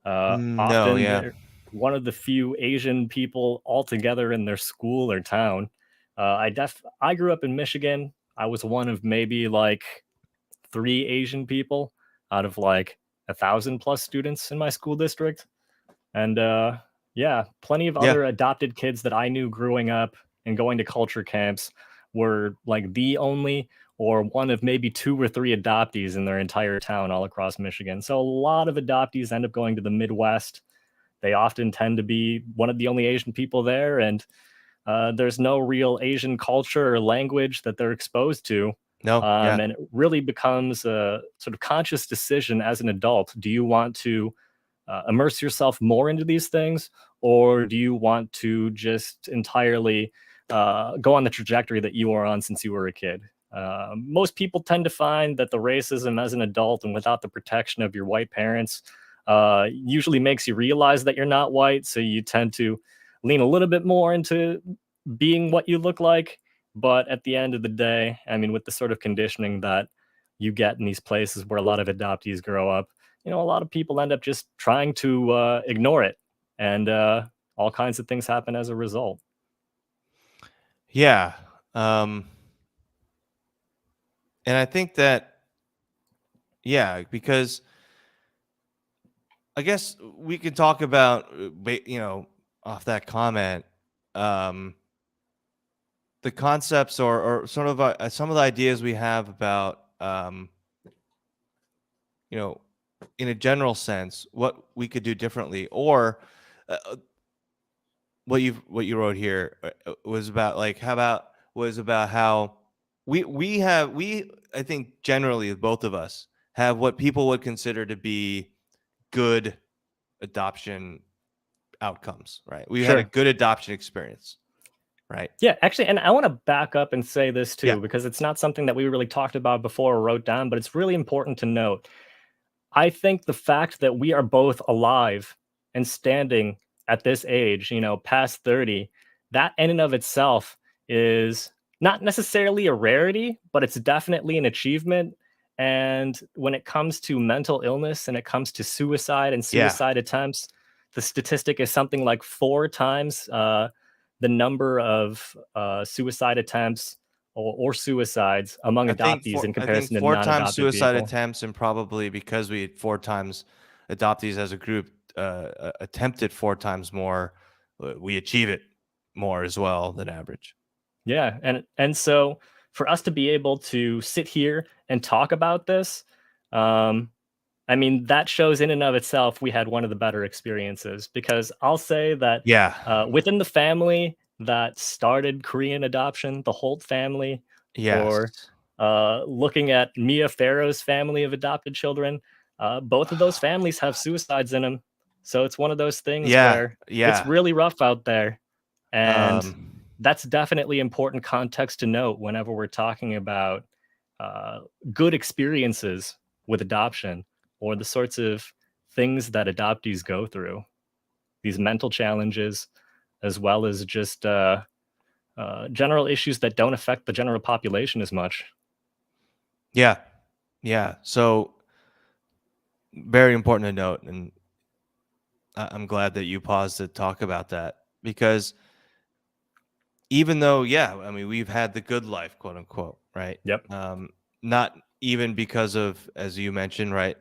Speaker 1: No,
Speaker 2: Often
Speaker 1: yeah.
Speaker 2: they're one of the few Asian people altogether in their school or town. I grew up in Michigan. I was one of maybe like 3 Asian people out of like 1,000 plus students in my school district. And yeah, plenty of
Speaker 1: Yeah.
Speaker 2: other adopted kids that I knew growing up and going to culture camps were like the only or one of maybe 2 or 3 adoptees in their entire town all across Michigan. So a lot of adoptees end up going to the Midwest. They often tend to be one of the only Asian people there, and there's no real Asian culture or language that they're exposed to.
Speaker 1: No, yeah.
Speaker 2: And it really becomes a sort of conscious decision as an adult. Do you want to immerse yourself more into these things, or do you want to just entirely go on the trajectory that you are on since you were a kid? Most people tend to find that the racism as an adult and without the protection of your white parents usually makes you realize that you're not white. So you tend to lean a little bit more into being what you look like. But at the end of the day, I mean, with the sort of conditioning that you get in these places where a lot of adoptees grow up, a lot of people end up just trying to ignore it. And all kinds of things happen as a result.
Speaker 1: Yeah. And I think that, yeah, because I guess we could talk about, off that comment, the concepts or sort of some of the ideas we have about, in a general sense, what we could do differently, or what you wrote here was about like how we I think generally both of us have what people would consider to be good adoption outcomes, right? We had a good adoption experience, right?
Speaker 2: Yeah, actually, and I want to back up and say this too,
Speaker 1: Yeah.
Speaker 2: because it's not something that we really talked about before or wrote down, but it's really important to note. I think the fact that we are both alive and standing at this age, past 30, that in and of itself is not necessarily a rarity, but it's definitely an achievement. And when it comes to mental illness and it comes to suicide and suicide attempts, the statistic is something like 4 times the number of suicide attempts or suicides among adoptees in comparison to
Speaker 1: 4 times
Speaker 2: non-adopted
Speaker 1: suicide
Speaker 2: people.
Speaker 1: attempts, and probably because we had 4 times adoptees as a group, attempt it 4 times more, we achieve it more as well than average.
Speaker 2: Yeah, and so for us to be able to sit here and talk about this, I mean, that shows in and of itself we had one of the better experiences, because I'll say that
Speaker 1: Yeah.
Speaker 2: within the family that started Korean adoption, the Holt family, or
Speaker 1: Yes.
Speaker 2: looking at Mia Farrow's family of adopted children, both of those families have suicides in them. So it's one of those things
Speaker 1: Yeah.
Speaker 2: where it's
Speaker 1: Yeah.
Speaker 2: really rough out there. And
Speaker 1: Um,
Speaker 2: that's definitely important context to note whenever we're talking about uh, good experiences with adoption, or the sorts of things that adoptees go through, these mental challenges, as well as just general issues that don't affect the general population as much.
Speaker 1: yeah. Yeah. So very important to note, and I'm glad that you paused to talk about that, because even though, yeah, I mean, we've had the good life, quote unquote, right?
Speaker 2: Yep.
Speaker 1: Not even because of, as you mentioned, right,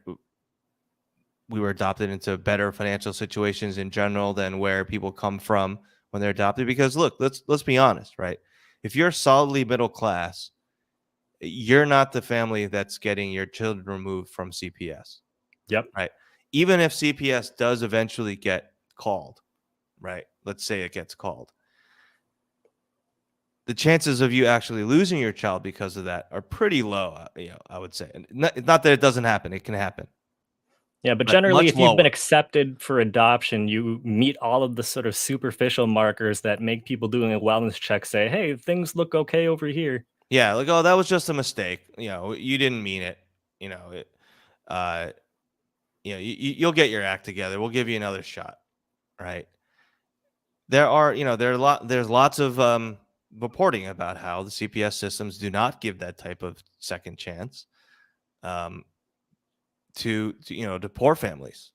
Speaker 1: we were adopted into better financial situations in general than where people come from when they're adopted. Because look, let's be honest, right? If you're solidly middle class, you're not the family that's getting your children removed from CPS,
Speaker 2: Yep.
Speaker 1: right? Even if CPS does eventually get called, right? Let's say it gets called. The chances of you actually losing your child because of that are pretty low, I would say. And not that it doesn't happen, it can happen,
Speaker 2: Yeah, but
Speaker 1: but
Speaker 2: generally,
Speaker 1: much
Speaker 2: if you've been
Speaker 1: lower.
Speaker 2: accepted for adoption, you meet all of the sort of superficial markers that make people doing a wellness check say, "Hey, things look okay over here."
Speaker 1: Yeah, like, oh, that was just a mistake. You didn't mean it. You know, it, uh, you'll get your act together. We'll give you another shot, right? There's lots of reporting about how the CPS systems do not give that type of second chance, um, to poor families,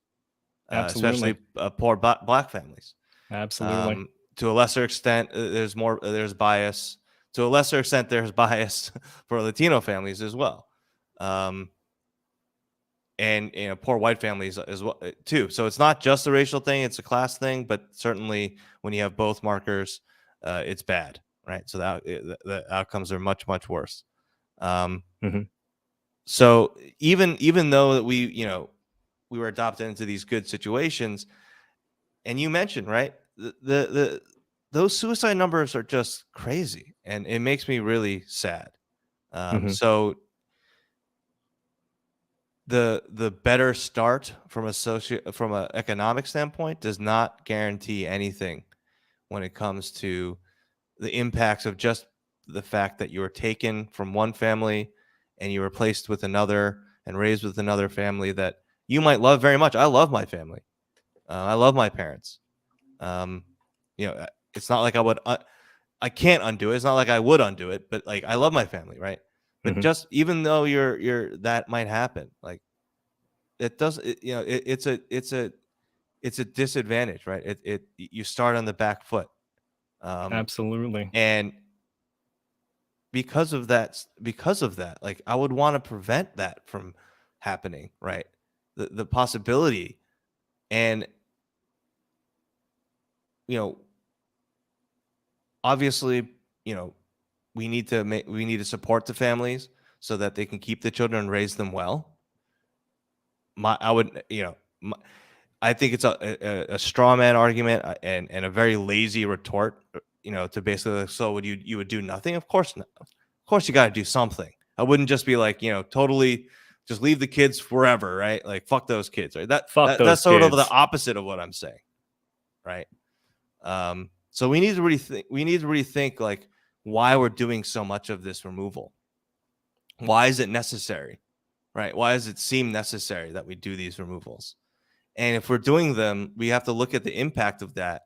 Speaker 1: especially
Speaker 2: Absolutely,
Speaker 1: poor black families.
Speaker 2: absolutely.
Speaker 1: Um, to a lesser extent, there's bias. To a lesser extent, there's bias for Latino families as well, um, and poor white families as well too. So it's not just a racial thing; it's a class thing. But certainly, when you have both markers, it's bad, right? So the outcomes are much worse. Um,
Speaker 2: Hmm.
Speaker 1: so even though that we were adopted into these good situations, and you mentioned, right, the those suicide numbers are just crazy, and it makes me really sad.
Speaker 2: Hmm.
Speaker 1: So the better start from from an economic standpoint does not guarantee anything when it comes to the impacts of just the fact that you were taken from one family and you were placed with another and raised with another family that you might love very much. I love my family. I love my parents. Um, it's not like I can't undo it. It's not like I would undo it, but like I love my family, right? But
Speaker 2: Hmm.
Speaker 1: just even though you're that might happen, like it does. It's a disadvantage, right? You start on the back foot, um,
Speaker 2: Absolutely.
Speaker 1: and because of that, like I would want to prevent that from happening, right? The possibility, and you know, obviously, you know, we need to support the families so that they can keep the children and raise them well. I would, I think it's a straw man argument, and a very lazy retort, to basically like, so would you would do nothing? Of course not. Of course you got to do something. I wouldn't just be like, totally just leave the kids forever, right? Like fuck those kids, right?
Speaker 2: Fuck
Speaker 1: That's
Speaker 2: those
Speaker 1: sort of the
Speaker 2: kids.
Speaker 1: opposite of what I'm saying, right? So we need to rethink. We need to rethink like why we're doing so much of this removal. Why is it necessary, right? Why does it seem necessary that we do these removals? And if we're doing them, we have to look at the impact of that.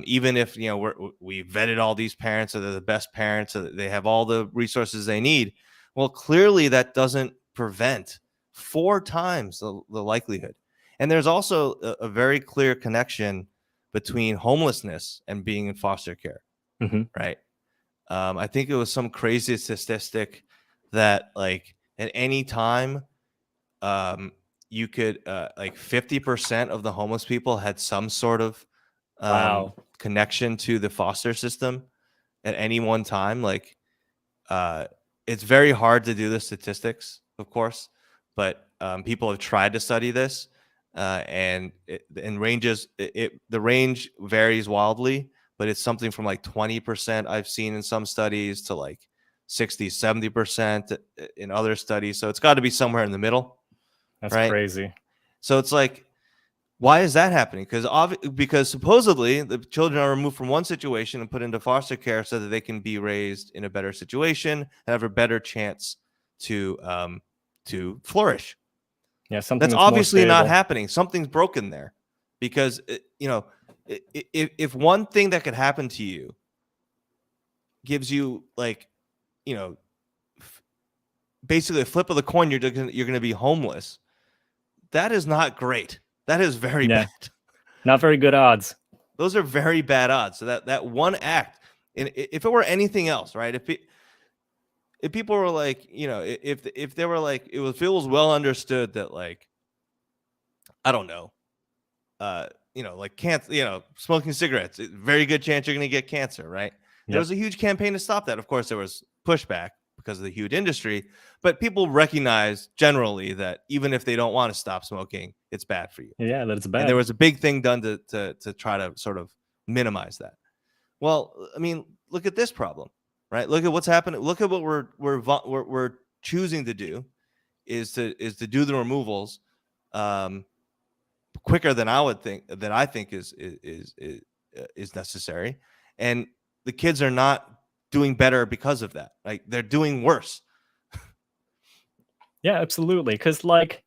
Speaker 1: Even if we vetted all these parents, so they're the best parents, so that they have all the resources they need. Well, clearly that doesn't prevent 4 times the likelihood. And there's also a very clear connection between homelessness and being in foster care,
Speaker 2: Hmm.
Speaker 1: right? I think it was some crazy statistic that like at any time, um, you could like 50% of the homeless people had some sort of
Speaker 2: Wow.
Speaker 1: connection to the foster system at any one time. Like, it's very hard to do the statistics, of course, but people have tried to study this, and the range varies wildly, but it's something from like 20% I've seen in some studies to like 60, 70% in other studies. So it's got to be somewhere in the middle,
Speaker 2: That's
Speaker 1: right?
Speaker 2: crazy.
Speaker 1: So it's like, why is that happening? Because supposedly the children are removed from one situation and put into foster care so that they can be raised in a better situation and have a better chance to flourish.
Speaker 2: Yeah, something
Speaker 1: That's
Speaker 2: that's more
Speaker 1: obviously not
Speaker 2: stable.
Speaker 1: happening. Something's broken there, because if one thing that could happen to you gives you, like, basically a flip of the coin, you're going to be homeless. That is not great. That is very
Speaker 2: Yeah.
Speaker 1: bad.
Speaker 2: Not very good odds.
Speaker 1: Those are very bad odds. So that one act, and if it were anything else, right? If people were like, if they were like, if it was well understood that, like, I don't know, like cancer, smoking cigarettes, very good chance you're going to get cancer, right? There
Speaker 2: Yep.
Speaker 1: was a huge campaign to stop that. Of course, there was pushback because of the huge industry, but people recognize generally that even if they don't want to stop smoking, it's bad for you.
Speaker 2: Yeah, that's bad.
Speaker 1: And there was a big thing done to try to sort of minimize that. Well, I mean, look at this problem, right? Look at what's happening. Look at what we're choosing to do is to do the removals quicker than I think is necessary, and the kids are not doing better because of that. Like, they're doing worse.
Speaker 2: Yeah, absolutely. Because, like,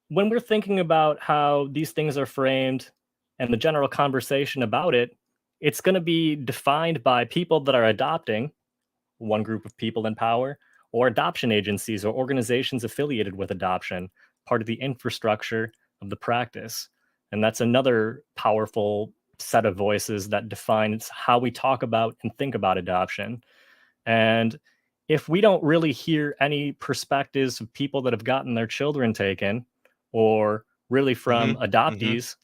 Speaker 2: when we're thinking about how these things are framed and the general conversation about it, it's going to be defined by people that are adopting, one group of people in power, or adoption agencies or organizations affiliated with adoption, part of the infrastructure of the practice. And that's another powerful set of voices that defines how we talk about and think about adoption. And if we don't really hear any perspectives of people that have gotten their children taken, or really from adoptees,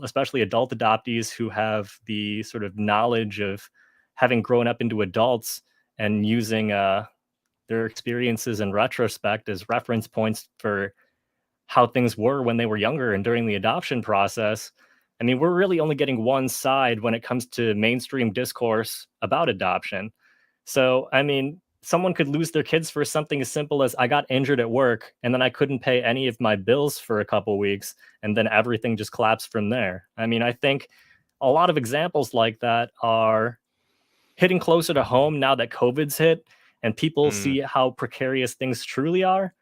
Speaker 2: especially adult adoptees who have the sort of knowledge of having grown up into adults and using their experiences in retrospect as reference points for how things were when they were younger and during the adoption process. I mean, we're really only getting one side when it comes to mainstream discourse about adoption. So, I mean, someone could lose their kids for something as simple as I got injured at work and then I couldn't pay any of my bills for a couple weeks, and then everything just collapsed from there. I mean, I think a lot of examples like that are hitting closer to home now that COVID's hit and people see how precarious things truly are.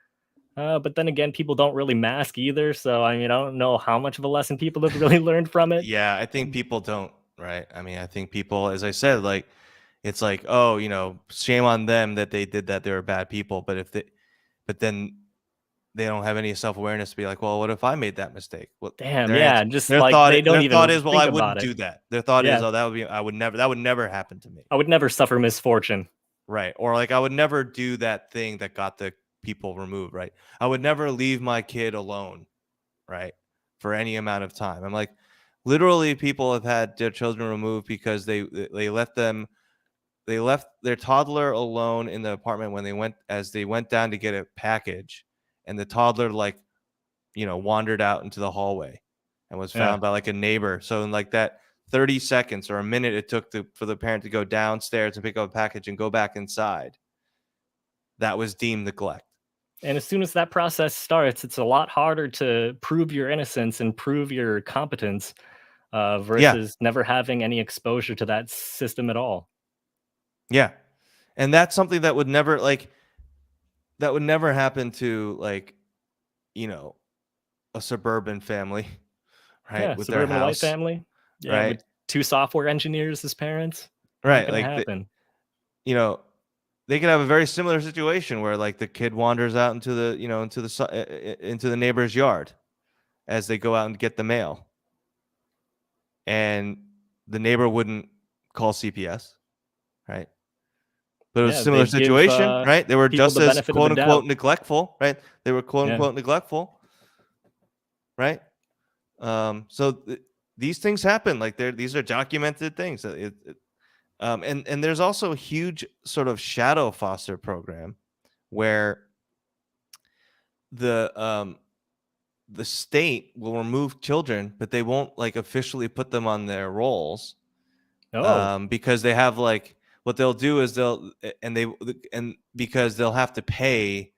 Speaker 2: But then again, people don't really mask either. So, I mean, I don't know how much of a lesson people have really learned from it.
Speaker 1: Yeah, I think people don't, right? I mean, I think people, as I said, like, it's like, oh, shame on them that they did that. They were bad people. But then they don't have any self-awareness to be like, well, what if I made that mistake? Well,
Speaker 2: Damn, yeah, just like they don't
Speaker 1: their thought
Speaker 2: even
Speaker 1: is, well,
Speaker 2: think
Speaker 1: I
Speaker 2: about
Speaker 1: wouldn't
Speaker 2: it.
Speaker 1: do that. Their thought is,
Speaker 2: Yeah.
Speaker 1: oh, that would never happen to me.
Speaker 2: I would never suffer misfortune.
Speaker 1: Right. Or like, I would never do that thing that got the people removed. Right. I would never leave my kid alone. Right. For any amount of time. I'm like, literally, people have had their children removed because they left their toddler alone in the apartment when they went down to get a package, and the toddler, like, wandered out into the hallway and was found by like a neighbor. So in like that 30 seconds or a minute it took for the parent to go downstairs and pick up a package and go back inside, that was deemed neglect.
Speaker 2: And as soon as that process starts, it's a lot harder to prove your innocence and prove your competence versus never having any exposure to that system at all.
Speaker 1: Yeah. And that's something that would never happen to, like, a suburban family, right?
Speaker 2: Yeah,
Speaker 1: With their
Speaker 2: suburban white
Speaker 1: house,
Speaker 2: family. Yeah,
Speaker 1: right?
Speaker 2: with 2 software engineers as parents. Not
Speaker 1: Right.
Speaker 2: gonna
Speaker 1: Like,
Speaker 2: happen.
Speaker 1: they could have a very similar situation where, like, the kid wanders out into the into the neighbor's yard as they go out and get the mail, and the neighbor wouldn't call CPS, right? But it was a
Speaker 2: Yeah,
Speaker 1: similar
Speaker 2: they'd give
Speaker 1: situation, right? They were
Speaker 2: people
Speaker 1: just
Speaker 2: the
Speaker 1: as
Speaker 2: benefit of
Speaker 1: quote
Speaker 2: the
Speaker 1: unquote
Speaker 2: doubt.
Speaker 1: neglectful, right? They were quote
Speaker 2: Yeah.
Speaker 1: unquote neglectful, right? These things happen. Like these are documented things. And there's also a huge sort of shadow foster program where the state will remove children, but they won't like officially put them on their rolls,
Speaker 2: Oh,
Speaker 1: because they have like what they'll do is and because they'll have to pay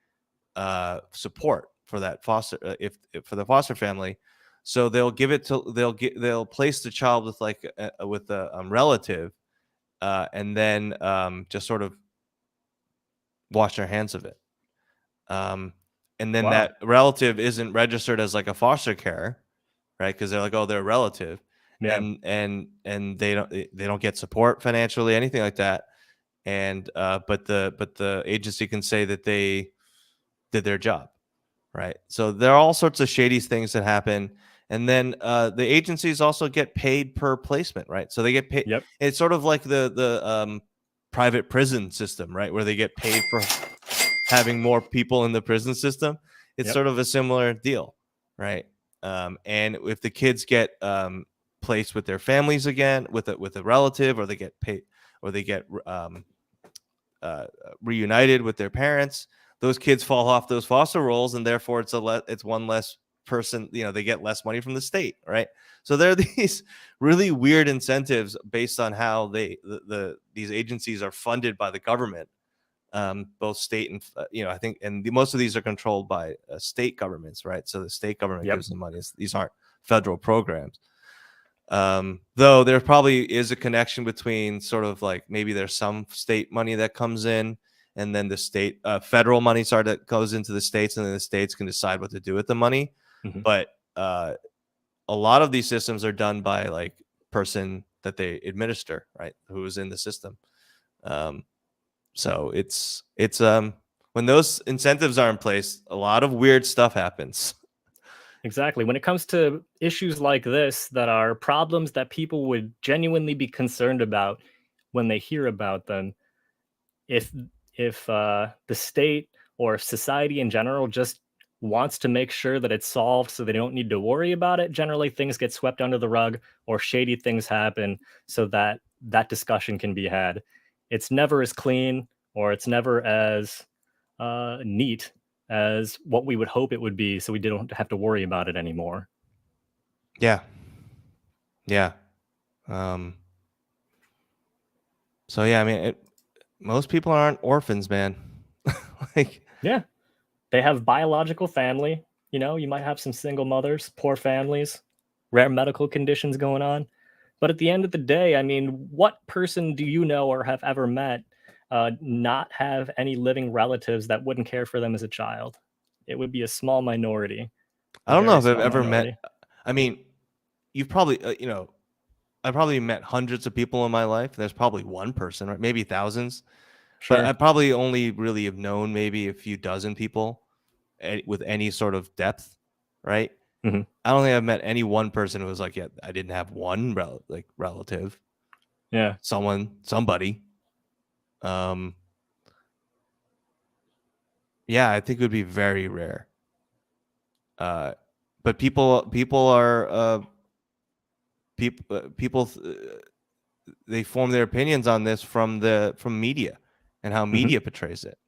Speaker 1: support for that foster if for the foster family, so they'll place the child with like with a relative, and then just sort of wash their hands of it. Um, and then
Speaker 2: wow.
Speaker 1: that relative isn't registered as like a foster care, right? Because they're like, oh, they're a relative,
Speaker 2: Yeah.
Speaker 1: and they don't get support financially, anything like that. And but the agency can say that they did their job, right? So there are all sorts of shady things that happen. And then the agencies also get paid per placement, right? So they get paid.
Speaker 2: Yep.
Speaker 1: It's sort of like the private prison system, right? Where they get paid for having more people in the prison system. It's
Speaker 2: Yep.
Speaker 1: sort of a similar deal, right? And if the kids get placed with their families again, with a relative, or they get paid, or they get reunited with their parents, those kids fall off those foster rolls, and therefore it's one less person. They get less money from the state, right? So there are these really weird incentives based on how these agencies are funded by the government, both state and I think, and most of these are controlled by state governments, right? So the state government
Speaker 2: Yep.
Speaker 1: gives them money. These aren't federal programs. Though there probably is a connection between sort of like maybe there's some state money that comes in, and then the state federal money that goes into the states, and then the states can decide what to do with the money.
Speaker 2: Mhm.
Speaker 1: But a lot of these systems are done by like person that they administer, right, who is in the system. So it's when those incentives are in place, a lot of weird stuff happens.
Speaker 2: Exactly. When it comes to issues like this that are problems that people would genuinely be concerned about when they hear about them, if the state or society in general just wants to make sure that it's solved so they don't need to worry about it, generally things get swept under the rug or shady things happen so that that discussion can be had. It's never as clean or it's never as neat as what we would hope it would be, so we don't have to worry about it anymore.
Speaker 1: Yeah. Yeah. Um, so yeah, I mean, most people aren't orphans, man. Like,
Speaker 2: Yeah, they have biological family. You know, you might have some single mothers, poor families, rare medical conditions going on. But at the end of the day, I mean, what person do you know or have ever met not have any living relatives that wouldn't care for them as a child? It would be a small minority,
Speaker 1: I
Speaker 2: a
Speaker 1: don't know
Speaker 2: very
Speaker 1: if I've
Speaker 2: small
Speaker 1: ever met.
Speaker 2: minority.
Speaker 1: I mean, you've probably, I probably met hundreds of people in my life. There's probably one person, right? Maybe thousands, but I
Speaker 2: Sure.
Speaker 1: probably only really have known maybe a few dozen people with any sort of depth, right?
Speaker 2: Hmm.
Speaker 1: I don't think I've met any one person who was like, yeah, I didn't have one relative,
Speaker 2: Yeah.
Speaker 1: somebody. Yeah, I think it would be very rare. But people are people they form their opinions on this from media and how
Speaker 2: Hmm.
Speaker 1: media portrays it.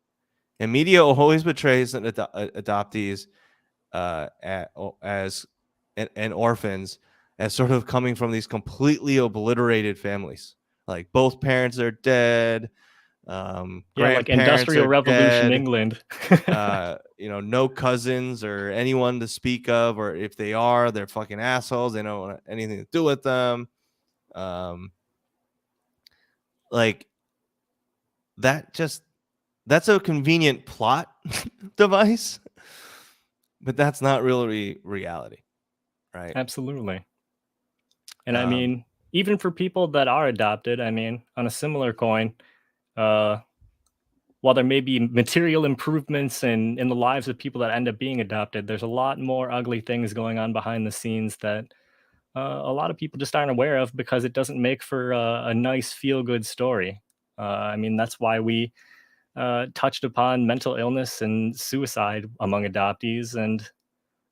Speaker 1: And media always portrays adoptees as and orphans as sort of coming from these completely obliterated families. Like both parents are dead,
Speaker 2: Yeah, like
Speaker 1: grandparents
Speaker 2: Industrial
Speaker 1: are
Speaker 2: Revolution
Speaker 1: dead,
Speaker 2: England.
Speaker 1: no cousins or anyone to speak of, or if they are, they're fucking assholes. They don't want anything to do with them. Like that's a convenient plot device, but that's not really reality, right?
Speaker 2: Absolutely. And I
Speaker 1: Um,
Speaker 2: mean, even for people that are adopted, I mean, on a similar coin, uh, while there may be material improvements in the lives of people that end up being adopted, there's a lot more ugly things going on behind the scenes that a lot of people just aren't aware of because it doesn't make for a nice feel good story. I mean, that's why we touched upon mental illness and suicide among adoptees, and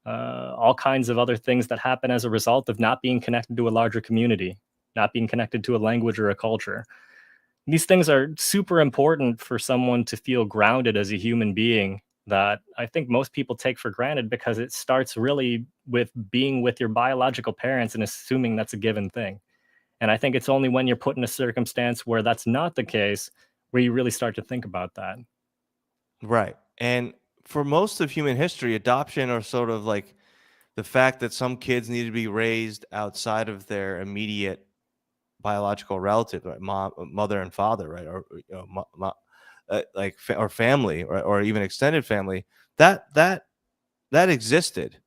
Speaker 2: all kinds of other things that happen as a result of not being connected to a larger community, not being connected to a language or a culture. These things are super important for someone to feel grounded as a human being, that I think most people take for granted, because it starts really with being with your biological parents and assuming that's a given thing. And I think it's only when you're put in a circumstance where that's not the case where you really start to think about that.
Speaker 1: Right. And for most of human history, adoption or sort of like the fact that some kids need to be raised outside of their immediate biological relative, right? Mother and father, right? Or or family, or even extended family. That existed,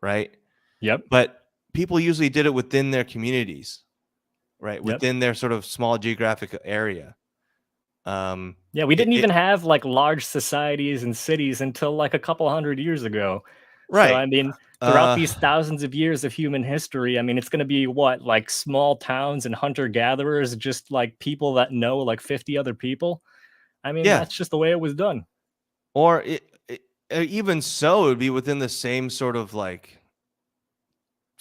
Speaker 1: right?
Speaker 2: Yep.
Speaker 1: But people usually did it within their communities, right?
Speaker 2: Yep.
Speaker 1: Within their sort of small geographic area.
Speaker 2: Yeah, we didn't
Speaker 1: It
Speaker 2: even have like large societies and cities until like a couple hundred years ago. So,
Speaker 1: right.
Speaker 2: I mean, throughout these thousands of years of human history, I mean, it's going to be what, like small towns and hunter gatherers, just like people that know like 50 other people. I mean,
Speaker 1: Yeah.
Speaker 2: that's just the way it was done.
Speaker 1: Or even so, it would be within the same sort of like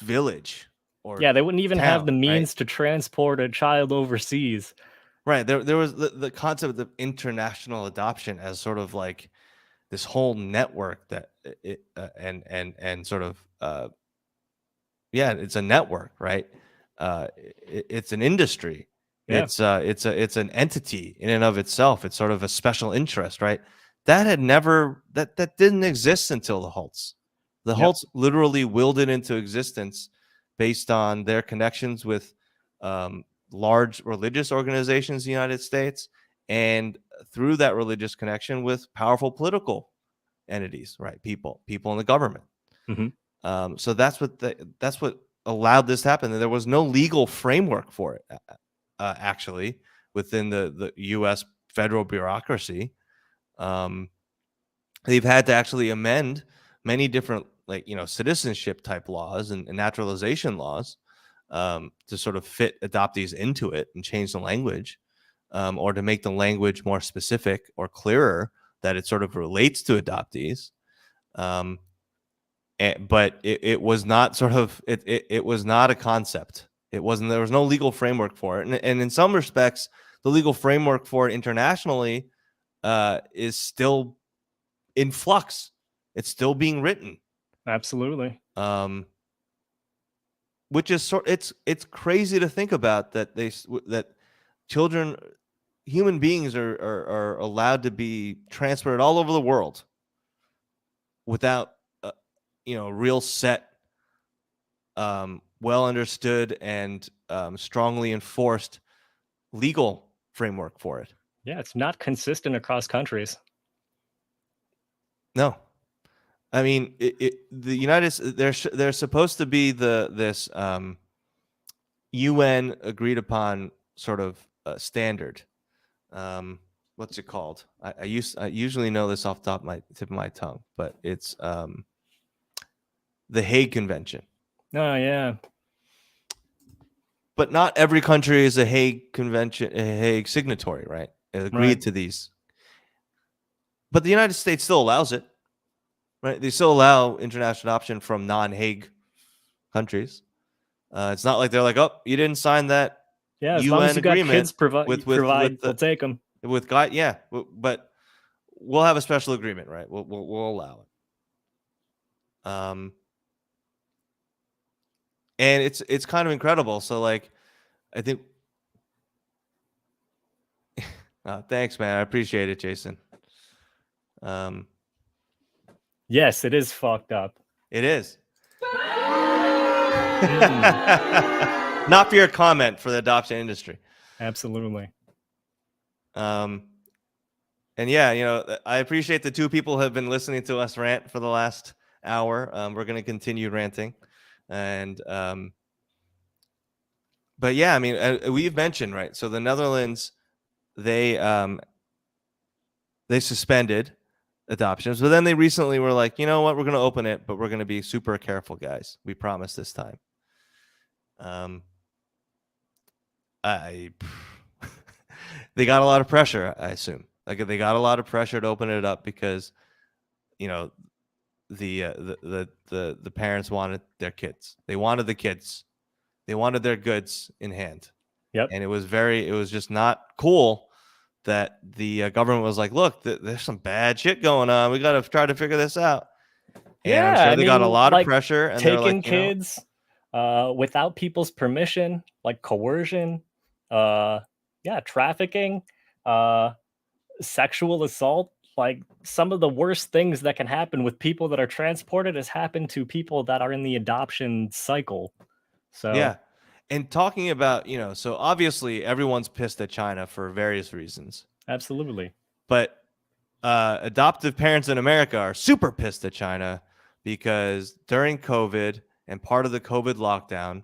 Speaker 1: village or
Speaker 2: Yeah, they wouldn't even have the
Speaker 1: town, right?
Speaker 2: means to transport a child overseas.
Speaker 1: Right. There was the concept of international adoption as sort of like this whole network that and sort of yeah, it's a network, right? It's an industry.
Speaker 2: Yeah.
Speaker 1: It's an entity in and of itself. It's sort of a special interest, right? That didn't exist until the Holtz. The
Speaker 2: Yep.
Speaker 1: Holtz literally willed it into existence based on their connections with large religious organizations in the United States, and through that religious connection with powerful political entities, right? People in the government.
Speaker 2: Hmm.
Speaker 1: So that's what allowed this to happen. There was no legal framework for it, actually, within the U.S. federal bureaucracy. They've had to actually amend many different, like, citizenship type laws and naturalization laws to sort of fit adoptees into it and change the language, or to make the language more specific or clearer that it sort of relates to adoptees. But it was not sort of it was not a concept. There was no legal framework for it, and in some respects, the legal framework for it internationally is still in flux. It's still being written.
Speaker 2: Absolutely.
Speaker 1: Which is it's crazy to think about that that children, human beings are allowed to be transported all over the world without real set, well understood and strongly enforced legal framework for it.
Speaker 2: Yeah, it's not consistent across countries.
Speaker 1: No, I mean the United there's supposed to be this UN agreed upon sort of standard. What's it called? I usually know this off the tip of my tongue, but it's the Hague Convention.
Speaker 2: Oh yeah.
Speaker 1: But not every country is a Hague Convention, a Hague signatory, right? It agreed
Speaker 2: Right.
Speaker 1: to these. But the United States still allows it, right? They still allow international adoption from non-Hague countries. It's not like they're like, oh, you didn't sign that
Speaker 2: Yeah, as long as
Speaker 1: UN
Speaker 2: you got
Speaker 1: agreement
Speaker 2: kids provide, we'll take them.
Speaker 1: with God. Yeah, but we'll have a special agreement, right? We'll allow it. And it's kind of incredible. So like, I think. Thanks, man. I appreciate it, Jason.
Speaker 2: Yes, it is fucked up.
Speaker 1: It is. Not for your comment for the adoption industry.
Speaker 2: Absolutely.
Speaker 1: And yeah, I appreciate the two people who have been listening to us rant for the last hour. We're going to continue ranting, and but yeah, I mean, we've mentioned, right? So the Netherlands, they suspended adoptions, but then they recently were like, you know what, we're going to open it, but we're going to be super careful, guys. We promise this time. They got a lot of pressure, I assume. Like they got a lot of pressure to open it up because, the parents wanted their kids. They wanted the kids. They wanted their goods in hand.
Speaker 2: Yep.
Speaker 1: And it was just not cool that the government was like, look, there's some bad shit going on. We got to try to figure this out. And I'm
Speaker 2: Yeah,
Speaker 1: sure
Speaker 2: I
Speaker 1: they got a
Speaker 2: mean,
Speaker 1: lot of
Speaker 2: like,
Speaker 1: pressure, and they're
Speaker 2: taking
Speaker 1: like, you know,
Speaker 2: kids without people's permission, like coercion, yeah, trafficking, uh, sexual assault. Like, some of the worst things that can happen with people that are transported has happened to people that are in the adoption cycle. So
Speaker 1: yeah. And talking about, you know, so obviously everyone's pissed at China for various reasons,
Speaker 2: absolutely.
Speaker 1: but adoptive parents in America are super pissed at China because during COVID and part of the COVID lockdown,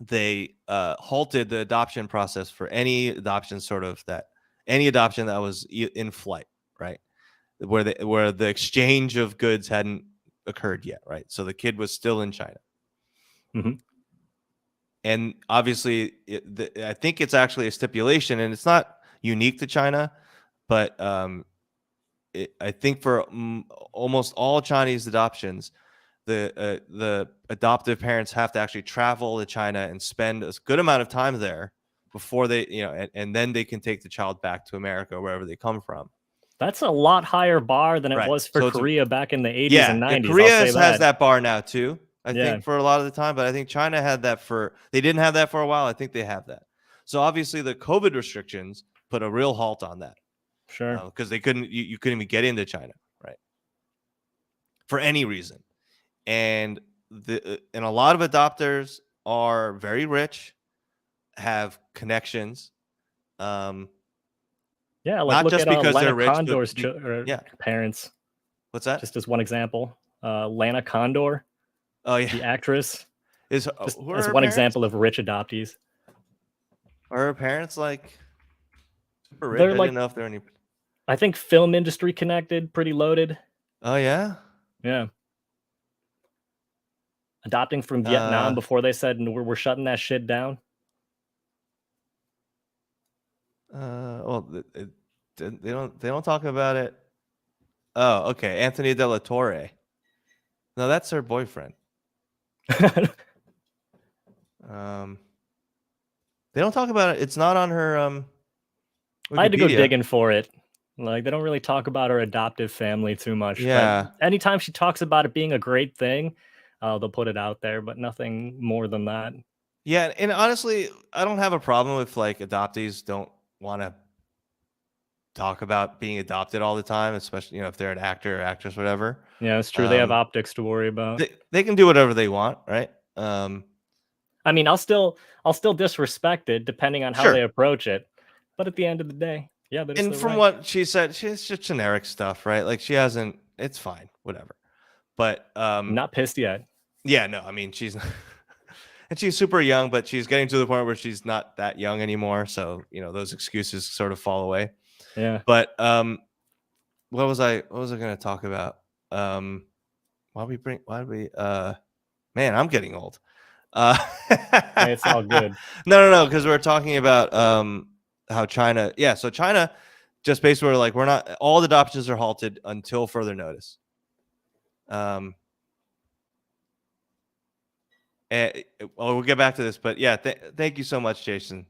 Speaker 1: they halted the adoption process for any adoption that was in flight, right? Where the exchange of goods hadn't occurred yet, right? So the kid was still in China.
Speaker 2: Hmm.
Speaker 1: And obviously, I think it's actually a stipulation, and it's not unique to China, but I think for almost all Chinese adoptions, the adoptive parents have to actually travel to China and spend a good amount of time there before they, you know, and then they can take the child back to America or wherever they come from.
Speaker 2: That's a lot higher bar than it
Speaker 1: Right.
Speaker 2: was for
Speaker 1: So
Speaker 2: Korea back in the 80s and
Speaker 1: yeah,
Speaker 2: 90s. I'll
Speaker 1: Korea
Speaker 2: say
Speaker 1: has
Speaker 2: that.
Speaker 1: that bar now too. I
Speaker 2: Yeah,
Speaker 1: think for a lot of the time, but I think China had that they didn't have that for a while. I think they have that. So obviously the COVID restrictions put a real halt on that
Speaker 2: sure.
Speaker 1: because they couldn't, you couldn't even get into China, right? For any reason. And and a lot of adopters are very rich, have connections,
Speaker 2: Yeah, like
Speaker 1: not
Speaker 2: look
Speaker 1: just
Speaker 2: at
Speaker 1: because
Speaker 2: Lana
Speaker 1: they're rich, but
Speaker 2: Condor's
Speaker 1: yeah.
Speaker 2: parents,
Speaker 1: What's that?
Speaker 2: just as one example. Lana Condor,
Speaker 1: Oh yeah,
Speaker 2: the actress, just
Speaker 1: who are
Speaker 2: as
Speaker 1: her
Speaker 2: one
Speaker 1: parents?
Speaker 2: example of rich adoptees.
Speaker 1: Are her parents like super rich?
Speaker 2: They're
Speaker 1: I
Speaker 2: like,
Speaker 1: didn't know if they're any.
Speaker 2: I think, film industry connected, pretty loaded.
Speaker 1: Oh yeah.
Speaker 2: Yeah. Adopting from Vietnam
Speaker 1: Uh,
Speaker 2: before they said we're shutting that shit down.
Speaker 1: well, they don't talk about it. Oh, okay. Anthony De La Torre. No, that's her boyfriend. They don't talk about it. It's not on her
Speaker 2: I had to go
Speaker 1: Wikipedia.
Speaker 2: digging for it. Like, they don't really talk about her adoptive family too much.
Speaker 1: Yeah.
Speaker 2: But anytime she talks about it being a great thing, they'll put it out there, but nothing more than that.
Speaker 1: Yeah, and honestly, I don't have a problem if like adoptees don't want to talk about being adopted all the time, especially, you know, if they're an actor or actress, whatever.
Speaker 2: Yeah, it's true. They have optics to worry about.
Speaker 1: They can do whatever they want, right?
Speaker 2: I mean, I'll still disrespect it depending on how
Speaker 1: Sure.
Speaker 2: they approach it. But at the end of the day, yeah, that's
Speaker 1: And from what she said, she's just generic stuff, right? Like she hasn't. It's fine, whatever. But
Speaker 2: I'm not pissed yet.
Speaker 1: yeah, no, I mean she's and she's super young, but she's getting to the point where she's not that young anymore. So you know those excuses sort of fall away.
Speaker 2: Yeah.
Speaker 1: But what was I going to talk about? Why did we man, I'm getting old.
Speaker 2: Hey, it's all good.
Speaker 1: No, because we're talking about how China, yeah, so China just basically like we're not, all the adoptions are halted until further notice. And well, we'll get back to this, but yeah, thank you so much, Jason.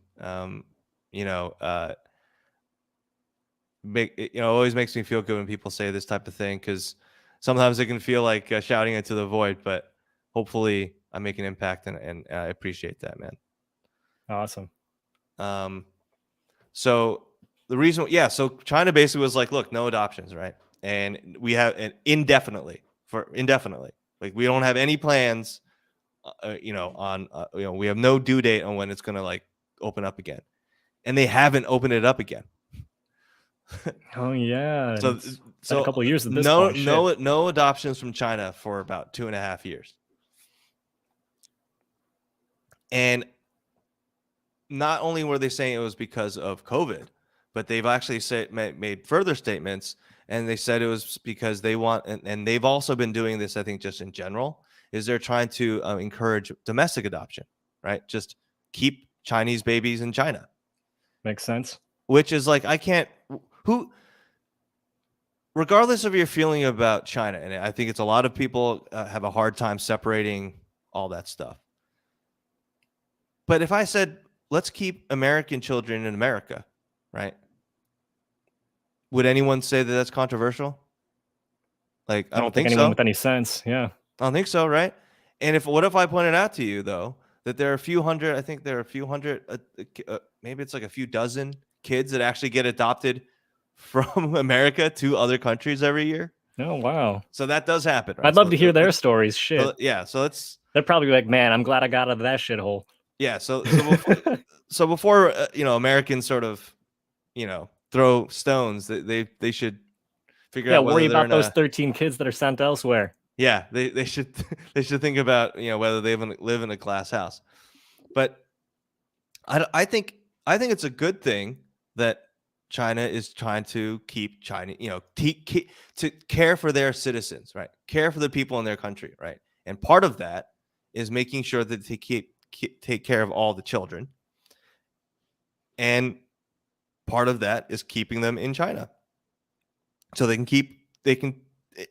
Speaker 1: You know, always makes me feel good when people say this type of thing because sometimes it can feel like shouting into the void, but hopefully I make an impact and I appreciate that, man.
Speaker 2: Awesome.
Speaker 1: So the reason, so China basically was like, look, no adoptions, right? And we have indefinitely, like we don't have any plans, we have no due date on when it's going to like open up again. And they haven't opened it up again.
Speaker 2: Oh yeah.
Speaker 1: So
Speaker 2: a couple of years at this
Speaker 1: point.
Speaker 2: Shit.
Speaker 1: No adoptions from China for about 2.5 years. And not only were they saying it was because of COVID, but they've actually made further statements, and they said it was because they want, and they've also been doing this, I think, just in general, is they're trying to encourage domestic adoption, right? Just keep Chinese babies in China.
Speaker 2: Makes sense.
Speaker 1: Which is like, regardless of your feeling about China, and I think it's a lot of people have a hard time separating all that stuff. But if I said, let's keep American children in America, right? Would anyone say that that's controversial? Like, I don't think
Speaker 2: anyone
Speaker 1: so.
Speaker 2: with any sense. Yeah.
Speaker 1: I don't think so, right? And what if I pointed out to you, though, that there are a few hundred, I think there are a few hundred, maybe it's like a few dozen kids that actually get adopted from America to other countries every year.
Speaker 2: Oh, wow.
Speaker 1: So that does happen, right?
Speaker 2: I'd love to hear their stories. Shit.
Speaker 1: So, yeah. So let's.
Speaker 2: They're probably like, man, I'm glad I got out of that shithole.
Speaker 1: Yeah. So before Americans sort of, throw stones, they should figure out.
Speaker 2: Worry about those 13 kids that are sent elsewhere.
Speaker 1: Yeah, they should think about whether they live in a glass house. But I think it's a good thing that China is trying to keep China, to care for their citizens, right? Care for the people in their country, right? And part of that is making sure that they take care of all the children. And part of that is keeping them in China. So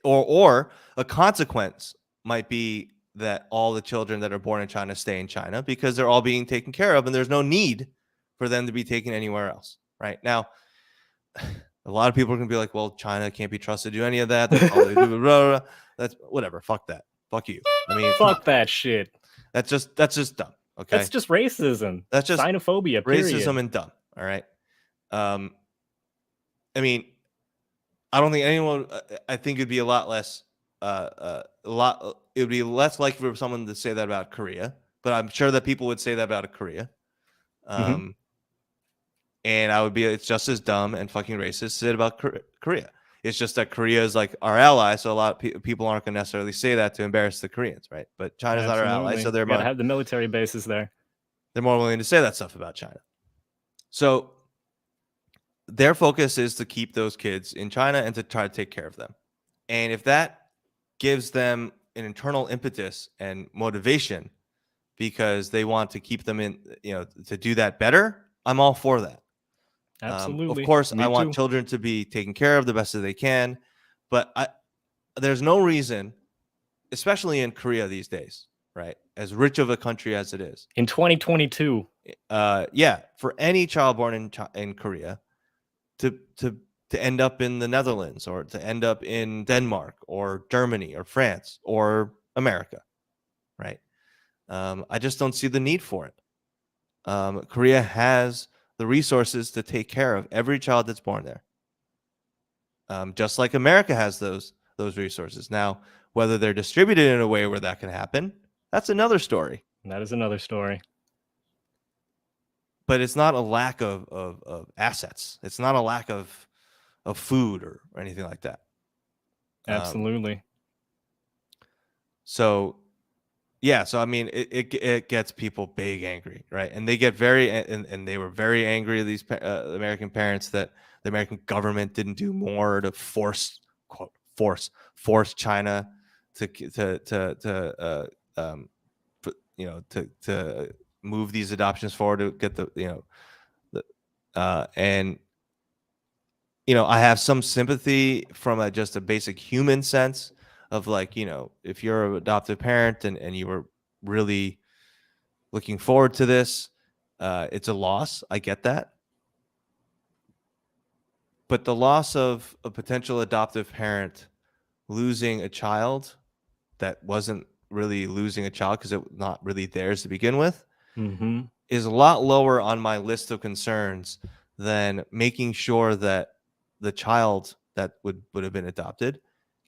Speaker 1: or a consequence might be that all the children that are born in China stay in China because they're all being taken care of and there's no need for them to be taken anywhere else. Right now, a lot of people are going to be like, well, China can't be trusted to do any of that. That's all they do. Blah, blah, blah. That's whatever. Fuck that. Fuck you. I mean,
Speaker 2: fuck that shit.
Speaker 1: That's just dumb. Okay.
Speaker 2: That's just racism.
Speaker 1: That's just
Speaker 2: xenophobia.
Speaker 1: Racism and dumb. All right. I mean, I don't think anyone. I think it'd be a lot less. It would be less likely for someone to say that about Korea, but I'm sure that people would say that about Korea. And I would be. It's just as dumb and fucking racist to say it about Korea. It's just that Korea is like our ally, so a lot of people aren't going to necessarily say that to embarrass the Koreans, right? But China's not our ally, so they're
Speaker 2: gotta have the military bases there.
Speaker 1: They're more willing to say that stuff about China. So their focus is to keep those kids in China and to try to take care of them. And if that gives them an internal impetus and motivation because they want to keep them in, to do that better, I'm all for that.
Speaker 2: Absolutely.
Speaker 1: Of course, I want children to be taken care of the best that they can, but there's no reason, especially in Korea these days, right? As rich of a country as it is.
Speaker 2: In 2022.
Speaker 1: For any child born in Korea to end up in the Netherlands or to end up in Denmark or Germany or France or America, right? I just don't see the need for it. Korea has the resources to take care of every child that's born there. Just like America has those resources. Now, whether they're distributed in a way where that can happen, that's another story.
Speaker 2: That is another story.
Speaker 1: But it's not a lack of assets. It's not a lack of food or anything like that.
Speaker 2: Absolutely.
Speaker 1: So I mean, it gets people big angry, right? And they get very and they were very angry, these American parents, that the American government didn't do more to force China to move these adoptions forward to get I have some sympathy from just a basic human sense of like, if you're an adoptive parent and you were really looking forward to this, it's a loss. I get that. But the loss of a potential adoptive parent losing a child that wasn't really losing a child because it was not really theirs to begin with is a lot lower on my list of concerns than making sure that the child that would have been adopted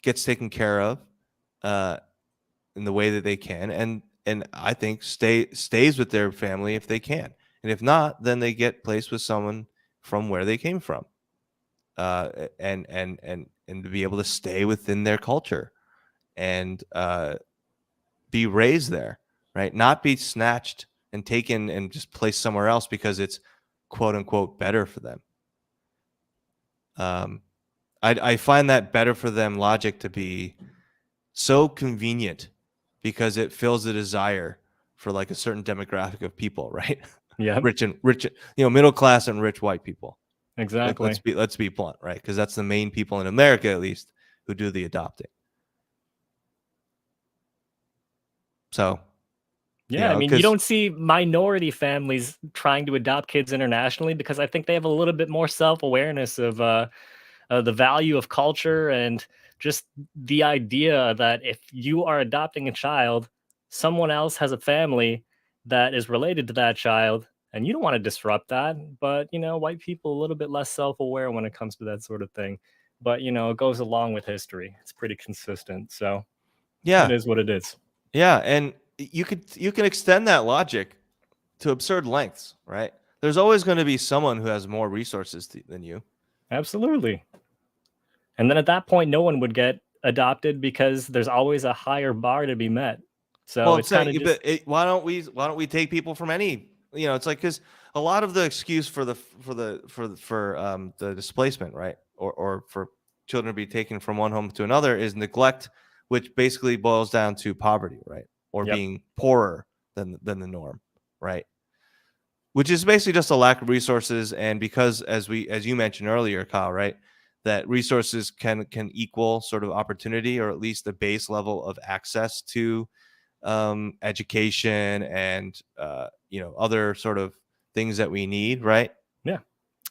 Speaker 1: gets taken care of in the way that they can, and I think stays with their family if they can, and if not, then they get placed with someone from where they came from, and to be able to stay within their culture and be raised there, right? Not be snatched and taken and just placed somewhere else because it's quote unquote better for them. I find that better for them logic to be so convenient because it fills the desire for like a certain demographic of people, right?
Speaker 2: Yeah.
Speaker 1: Rich, middle class and rich white people.
Speaker 2: Exactly.
Speaker 1: Let's be blunt, right? Because that's the main people in America, at least, who do the adopting. So,
Speaker 2: Yeah, I mean, you
Speaker 1: because
Speaker 2: don't see minority families trying to adopt kids internationally because I think they have a little bit more self-awareness of the value of culture and just the idea that if you are adopting a child, someone else has a family that is related to that child, and you don't want to disrupt that. But white people a little bit less self-aware when it comes to that sort of thing. But it goes along with history. It's pretty consistent. So it
Speaker 1: yeah,
Speaker 2: is what it is.
Speaker 1: yeah, and you can extend that logic to absurd lengths, right? There's always going to be someone who has more resources than you.
Speaker 2: Absolutely. And then at that point, no one would get adopted because there's always a higher bar to be met.
Speaker 1: Well,
Speaker 2: So
Speaker 1: I'm
Speaker 2: it's kind
Speaker 1: saying,
Speaker 2: of just
Speaker 1: why don't we take people from any? It's like because a lot of the excuse for the displacement, right, or for children to be taken from one home to another is neglect, which basically boils down to poverty, right, or
Speaker 2: yep.
Speaker 1: being poorer than the norm, right, which is basically just a lack of resources. And because as you mentioned earlier, Kyle, right, that resources can equal sort of opportunity, or at least the base level of access to education and other sort of things that we need, right?
Speaker 2: Yeah.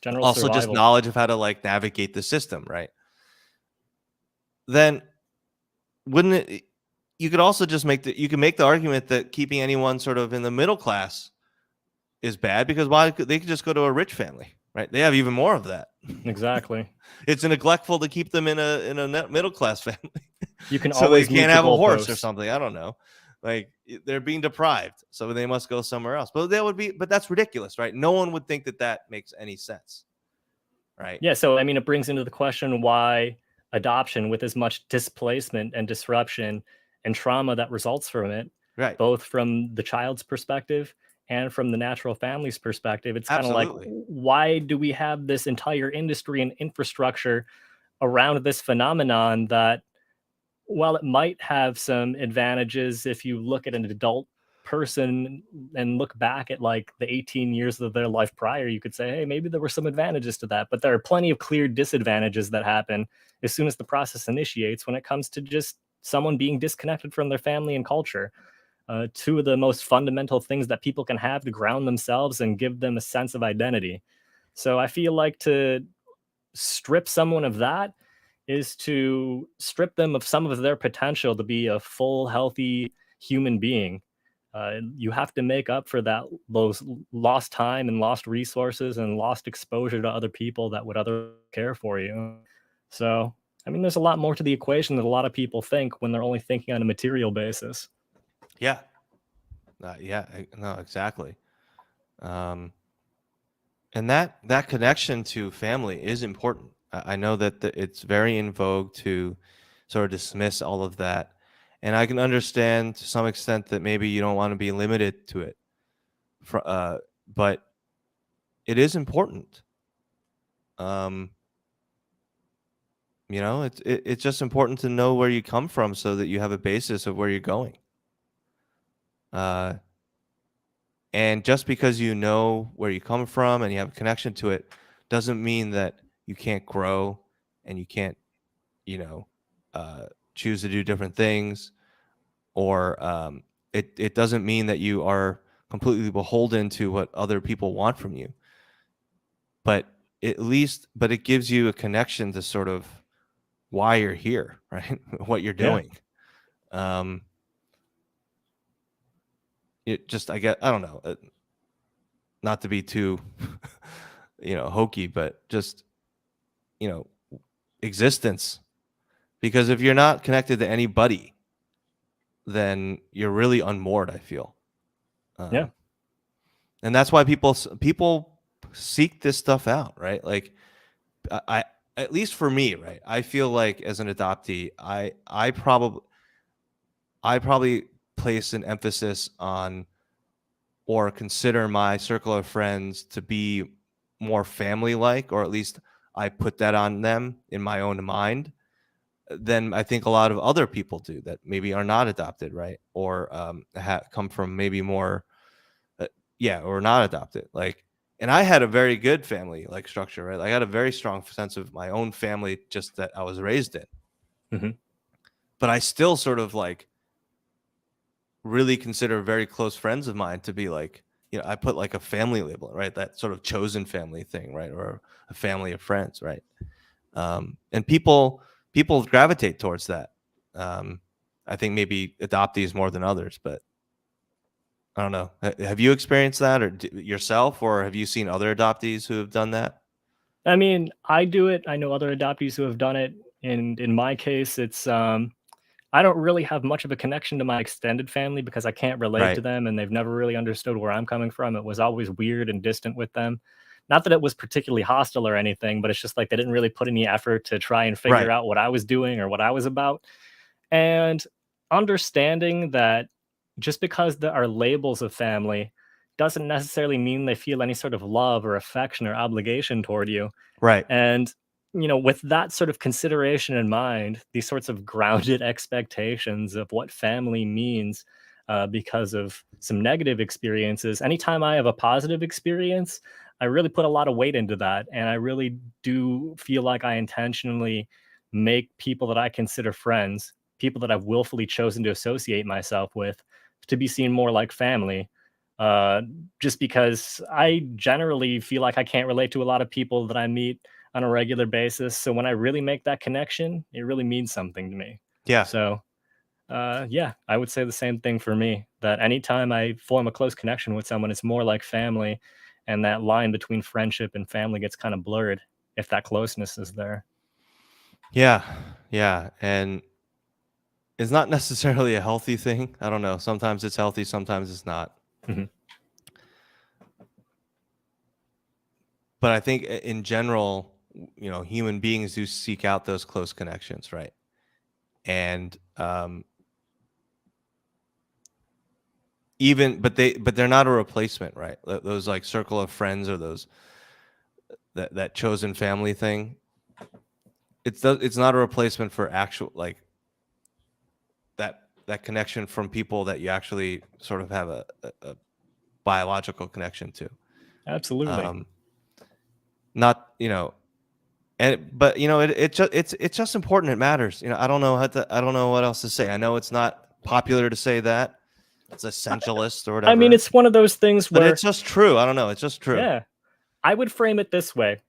Speaker 2: General
Speaker 1: Also just
Speaker 2: survival.
Speaker 1: knowledge of how to like navigate the system, right? Then wouldn't it you could also just you can make the argument that keeping anyone sort of in the middle class is bad, because they could just go to a rich family, right? They have even more of that.
Speaker 2: Exactly.
Speaker 1: It's neglectful to keep them in a middle class family.
Speaker 2: You can
Speaker 1: So they
Speaker 2: always move
Speaker 1: can't
Speaker 2: the
Speaker 1: have a horse or
Speaker 2: goalposts.
Speaker 1: something. I don't know. Like they're being deprived, so they must go somewhere else. But that's ridiculous, right? No one would think that makes any sense, right?
Speaker 2: Yeah. So, I mean, it brings into the question why adoption, with as much displacement and disruption and trauma that results from it,
Speaker 1: Right.
Speaker 2: both from the child's perspective and from the natural family's perspective, it's kind of like,
Speaker 1: Absolutely.
Speaker 2: why do we have this entire industry and infrastructure around this phenomenon that, while it might have some advantages if you look at an adult person and look back at like the 18 years of their life prior, you could say, hey, maybe there were some advantages to that. But there are plenty of clear disadvantages that happen as soon as the process initiates when it comes to just someone being disconnected from their family and culture. Two of the most fundamental things that people can have to ground themselves and give them a sense of identity. So I feel like to strip someone of that is to strip them of some of their potential to be a full, healthy human being. You have to make up for those lost time and lost resources and lost exposure to other people that would otherwise care for you. So, I mean, there's a lot more to the equation that a lot of people think when they're only thinking on a material basis.
Speaker 1: Yeah. No, exactly. Um, and that connection to family is important. I know that it's very in vogue to sort of dismiss all of that, and I can understand to some extent that maybe you don't want to be limited to it. But it is important. Um, it's just important to know where you come from so that you have a basis of where you're going. Uh, and just because you know where you come from and you have a connection to it doesn't mean that you can't grow and you can't, you know, choose to do different things, or it doesn't mean that you are completely beholden to what other people want from you. But but it gives you a connection to sort of why you're here, right? What you're
Speaker 2: Yeah.
Speaker 1: doing. It just, I don't know, not to be too, hokey, but just, you know, existence. Because if you're not connected to anybody, then you're really unmoored, I feel.
Speaker 2: Yeah.
Speaker 1: And that's why people seek this stuff out, right? Like I at least for me, right? I feel like as an adoptee, I probably place an emphasis on, or consider my circle of friends to be more family like, or at least I put that on them in my own mind, than I think a lot of other people do that maybe are not adopted, right? Or come from maybe more, yeah, or not adopted. Like And I had a very good family like structure, right? I had a very strong sense of my own family just that I was raised in.
Speaker 2: Mm-hmm.
Speaker 1: But I still sort of like really consider very close friends of mine to be like, I put like a family label, right? That sort of chosen family thing, right? Or a family of friends, right? And people gravitate towards that. I think maybe adoptees more than others, but I don't know. Have you experienced that or yourself, or have you seen other adoptees who have done that?
Speaker 2: I mean, I do it. I know other adoptees who have done it. And in my case, it's I don't really have much of a connection to my extended family because I can't relate to
Speaker 1: Right.
Speaker 2: them and they've never really understood where I'm coming from. It was always weird and distant with them. Not that it was particularly hostile or anything, but it's just like they didn't really put any effort to try and figure
Speaker 1: Right.
Speaker 2: out what I was doing or what I was about. And understanding that just because there are labels of family doesn't necessarily mean they feel any sort of love or affection or obligation toward you.
Speaker 1: Right.
Speaker 2: And, with that sort of consideration in mind, these sorts of grounded expectations of what family means because of some negative experiences, anytime I have a positive experience, I really put a lot of weight into that. And I really do feel like I intentionally make people that I consider friends, people that I've willfully chosen to associate myself with, to be seen more like family. Uh, just because I generally feel like I can't relate to a lot of people that I meet on a regular basis. So when I really make that connection, it really means something to me.
Speaker 1: Yeah.
Speaker 2: So yeah, I would say the same thing for me. That anytime I form a close connection with someone, it's more like family, and that line between friendship and family gets kind of blurred if that closeness is there.
Speaker 1: Yeah. Yeah. And it's not necessarily a healthy thing. I don't know. Sometimes it's healthy, sometimes it's not.
Speaker 2: Mhm.
Speaker 1: But I think in general, human beings do seek out those close connections, right? And but they're not a replacement, right? Those like circle of friends or those that chosen family thing. It's not a replacement for actual like that connection from people that you actually sort of have a biological connection to.
Speaker 2: Absolutely.
Speaker 1: Not but it's just important. It matters. I don't know I don't know what else to say. I know it's not popular to say that. It's essentialist or
Speaker 2: I mean,
Speaker 1: whatever,
Speaker 2: it's one of those things
Speaker 1: but
Speaker 2: where,
Speaker 1: it's just true. I don't know. It's just true.
Speaker 2: yeah, I would frame it this way.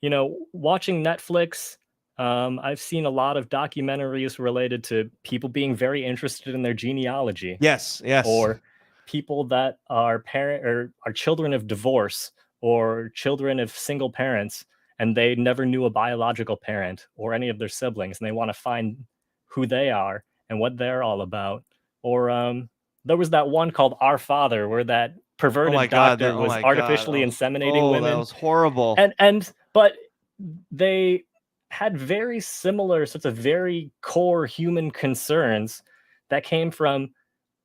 Speaker 2: Watching Netflix, I've seen a lot of documentaries related to people being very interested in their genealogy,
Speaker 1: Yes. Yes.
Speaker 2: or people that are parent or are children of divorce or children of single parents, and they never knew a biological parent or any of their siblings, and they want to find who they are and what they're all about. Or there was that one called Our Father, where that
Speaker 1: Oh my
Speaker 2: perverted
Speaker 1: God.
Speaker 2: doctor was
Speaker 1: Oh my God.
Speaker 2: artificially inseminating
Speaker 1: That
Speaker 2: women.
Speaker 1: was horrible.
Speaker 2: But they had very similar sorts of very core human concerns that came from,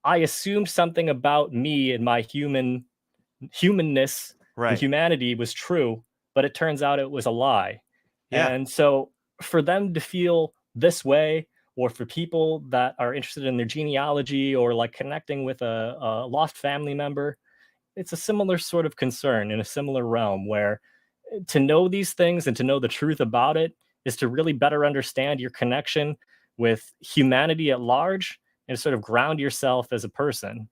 Speaker 2: I assumed something about me and my humanness and
Speaker 1: Right.
Speaker 2: humanity was true, but it turns out it was a lie.
Speaker 1: Yeah.
Speaker 2: And so for them to feel this way, or for people that are interested in their genealogy or like connecting with a lost family member, it's a similar sort of concern in a similar realm where to know these things and to know the truth about it is to really better understand your connection with humanity at large and sort of ground yourself as a person.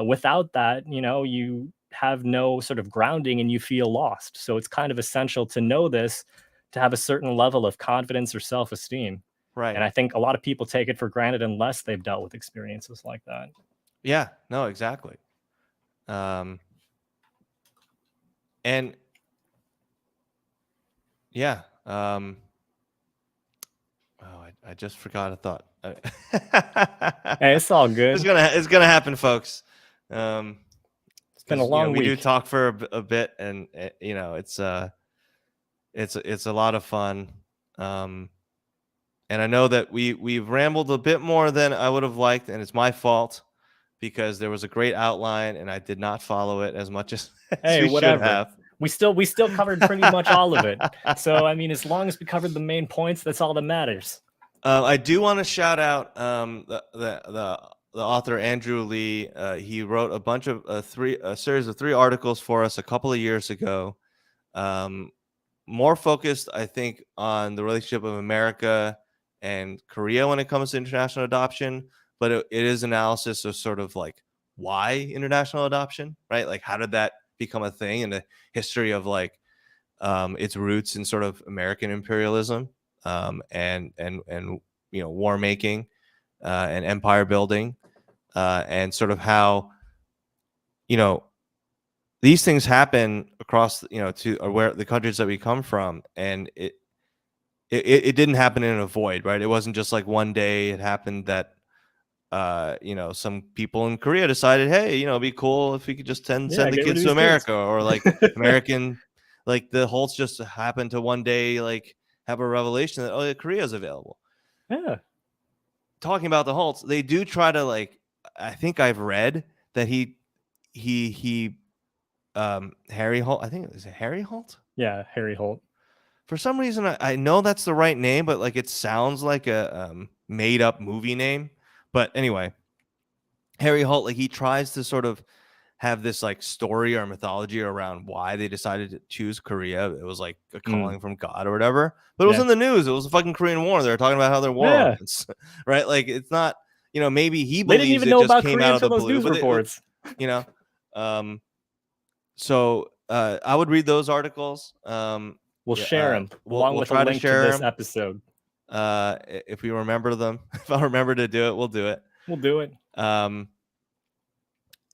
Speaker 2: Without that, you have no sort of grounding and you feel lost. So it's kind of essential to know this to have a certain level of confidence or self esteem. And
Speaker 1: Right.
Speaker 2: I think a lot of people take it for granted unless they've dealt with experiences like that.
Speaker 1: Yeah. No, exactly. And yeah. Oh, I just forgot a thought.
Speaker 2: Hey, it's all good.
Speaker 1: It's gonna happen, folks.
Speaker 2: It's been a
Speaker 1: Because
Speaker 2: long
Speaker 1: we do
Speaker 2: week.
Speaker 1: talk for a bit, and it's a lot of fun. And I know that we've rambled a bit more than I would have liked, and it's my fault because there was a great outline and I did not follow it as much as
Speaker 2: Hey,
Speaker 1: we should
Speaker 2: whatever.
Speaker 1: have.
Speaker 2: We still covered pretty much all of it. So I mean, as long as we covered the main points, that's all that matters.
Speaker 1: I do want to shout out the the author Andrew Lee, he wrote a bunch of a series of 3 articles for us a couple of years ago. More focused, I think, on the relationship of America and Korea when it comes to international adoption, but it is analysis of sort of like why international adoption, right? Like how did that become a thing, and the history of like its roots in sort of American imperialism, and war making, and empire building, and sort of how these things happen across to where the countries that we come from, and it didn't happen in a void, right? It wasn't just like one day it happened that some people in Korea decided, hey, it'd be cool if we could just send
Speaker 2: Yeah,
Speaker 1: the
Speaker 2: get rid
Speaker 1: kids
Speaker 2: of
Speaker 1: to
Speaker 2: these kids.
Speaker 1: America, or like American, like the Holtz just happened to one day like have a revelation that, oh yeah, Korea's available.
Speaker 2: Yeah.
Speaker 1: Talking about the Holtz, they do try to, like, I think I've read that he Harry Holt, I think it was Harry Holt.
Speaker 2: Yeah, Harry Holt.
Speaker 1: For some reason, I know that's the right name, but like it sounds like a made up movie name. But anyway, Harry Holt, like he tries to sort of have this like story or mythology around why they decided to choose Korea. It was like a calling from God or whatever. But it was
Speaker 2: Yeah.
Speaker 1: in the news. It was a fucking Korean War. They were talking about how they're war
Speaker 2: Yeah.
Speaker 1: orphans, right? Like it's not, maybe he
Speaker 2: They didn't
Speaker 1: believes
Speaker 2: even
Speaker 1: it
Speaker 2: know
Speaker 1: just
Speaker 2: about
Speaker 1: came
Speaker 2: Korea
Speaker 1: out of
Speaker 2: until
Speaker 1: the
Speaker 2: those
Speaker 1: blue.
Speaker 2: news
Speaker 1: But
Speaker 2: reports.
Speaker 1: So I would read those articles.
Speaker 2: We'll share them along
Speaker 1: we'll
Speaker 2: with a
Speaker 1: try to
Speaker 2: link to
Speaker 1: share
Speaker 2: this
Speaker 1: them.
Speaker 2: episode.
Speaker 1: If we remember them, if I remember to do it, we'll do it.
Speaker 2: We'll do it.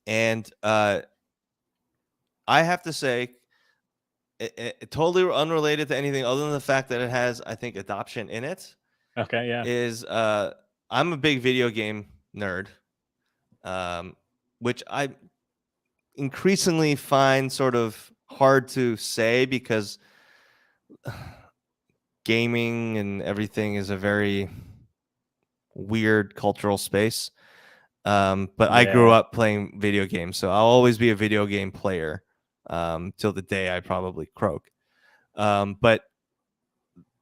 Speaker 1: And I have to say, it totally unrelated to anything other than the fact that it has, I think, adoption in it.
Speaker 2: Okay, yeah.
Speaker 1: Is I'm a big video game nerd, which I increasingly find sort of hard to say because gaming and everything is a very weird cultural space. But I grew up playing video games, so I'll always be a video game player till the day I probably croak. But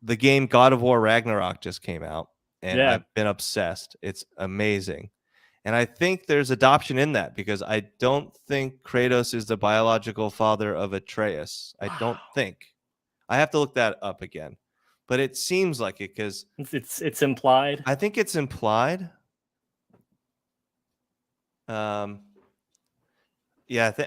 Speaker 1: the game God of War Ragnarok just came out, and I've been obsessed. It's amazing. And I think there's adoption in that because I don't think Kratos is the biological father of Atreus. I don't think. I have to look that up again. But it seems like it because
Speaker 2: it's implied.
Speaker 1: I think it's implied. Yeah.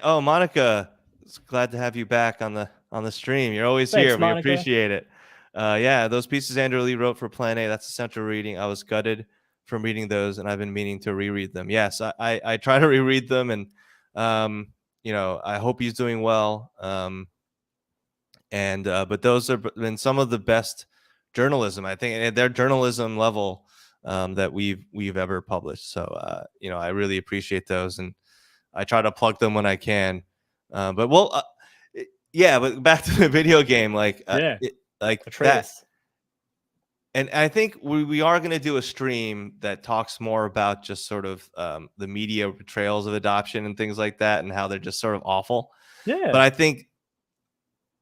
Speaker 1: Monica, it's glad to have you back on the stream. You're always
Speaker 2: Thanks,
Speaker 1: here.
Speaker 2: Monica.
Speaker 1: We appreciate it. Yeah, those pieces Andrew Lee wrote for Plan A, that's essential reading. I was gutted from reading those, and I've been meaning to reread them. Yes, I try to reread them, and I hope he's doing well. But those have been some of the best journalism, I think, at their journalism level that we've ever published. So I really appreciate those, and I try to plug them when I can. But back to the video game,
Speaker 2: Atreus.
Speaker 1: that. And I think we are going to do a stream that talks more about just sort of the media portrayals of adoption and things like that, and how they're just sort of awful.
Speaker 2: Yeah.
Speaker 1: But I think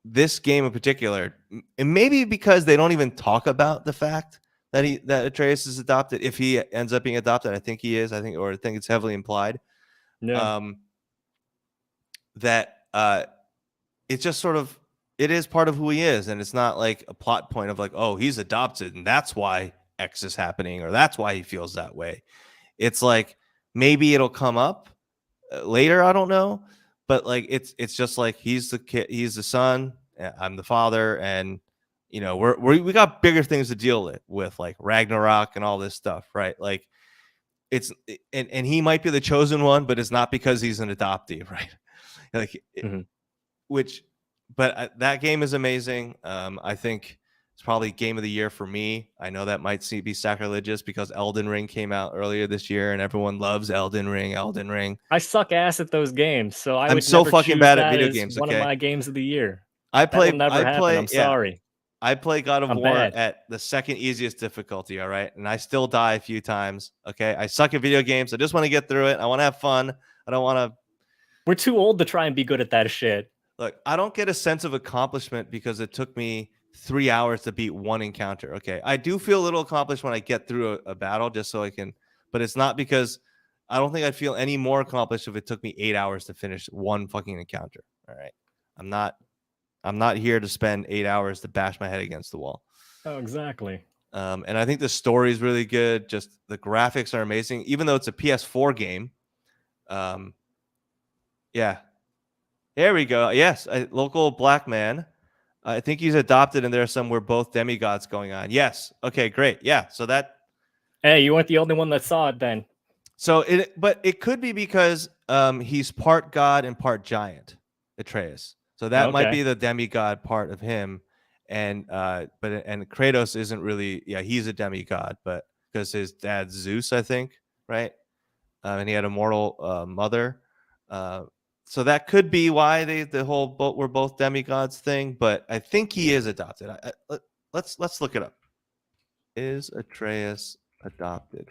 Speaker 1: this game in particular, and maybe because they don't even talk about the fact that Atreus is adopted, if he ends up being adopted, I think he is. I think it's heavily implied.
Speaker 2: Yeah.
Speaker 1: That it's just sort of, it is part of who he is, and it's not like a plot point of like, oh, he's adopted and that's why X is happening, or that's why he feels that way. It's like maybe it'll come up later, I don't know, but like it's just like he's the kid, he's the son, I'm the father, and we got bigger things to deal with like Ragnarok and all this stuff, right? Like it's and he might be the chosen one, but it's not because he's an adoptee, right? Like But that game is amazing. I think it's probably game of the year for me. I know that might be sacrilegious because Elden Ring came out earlier this year, and everyone loves Elden Ring.
Speaker 2: I suck ass at those games, so I'm
Speaker 1: so fucking bad at video games.
Speaker 2: One of my games of the year.
Speaker 1: I play.
Speaker 2: I'm sorry.
Speaker 1: I play God of War
Speaker 2: bad.
Speaker 1: at the second easiest difficulty. All right, and I still die a few times. Okay, I suck at video games. I just want to get through it. I want to have fun. I don't want to.
Speaker 2: We're too old to try and be good at that shit.
Speaker 1: Look, I don't get a sense of accomplishment because it took me 3 hours to beat one encounter. Okay, I do feel a little accomplished when I get through a battle, just so I can. But it's not because I don't think I'd feel any more accomplished if it took me 8 hours to finish one fucking encounter. All right. I'm not here to spend 8 hours to bash my head against the wall.
Speaker 2: Oh, exactly.
Speaker 1: And I think the story is really good. Just the graphics are amazing, even though it's a PS4 game. Yeah. There we go. Yes, a local black man. I think he's adopted, and there's some we're both demigods going on. Yes. Okay, great. Yeah. So that.
Speaker 2: Hey, you weren't the only one that saw it then.
Speaker 1: But it could be because he's part god and part giant, Atreus. So that might be the demigod part of him, and Kratos isn't really. Yeah, he's a demigod, but because his dad's Zeus, I think, right? And he had a mortal mother. So that could be why the whole we're both demigods thing. But I think he is adopted. Let's look it up. Is Atreus adopted?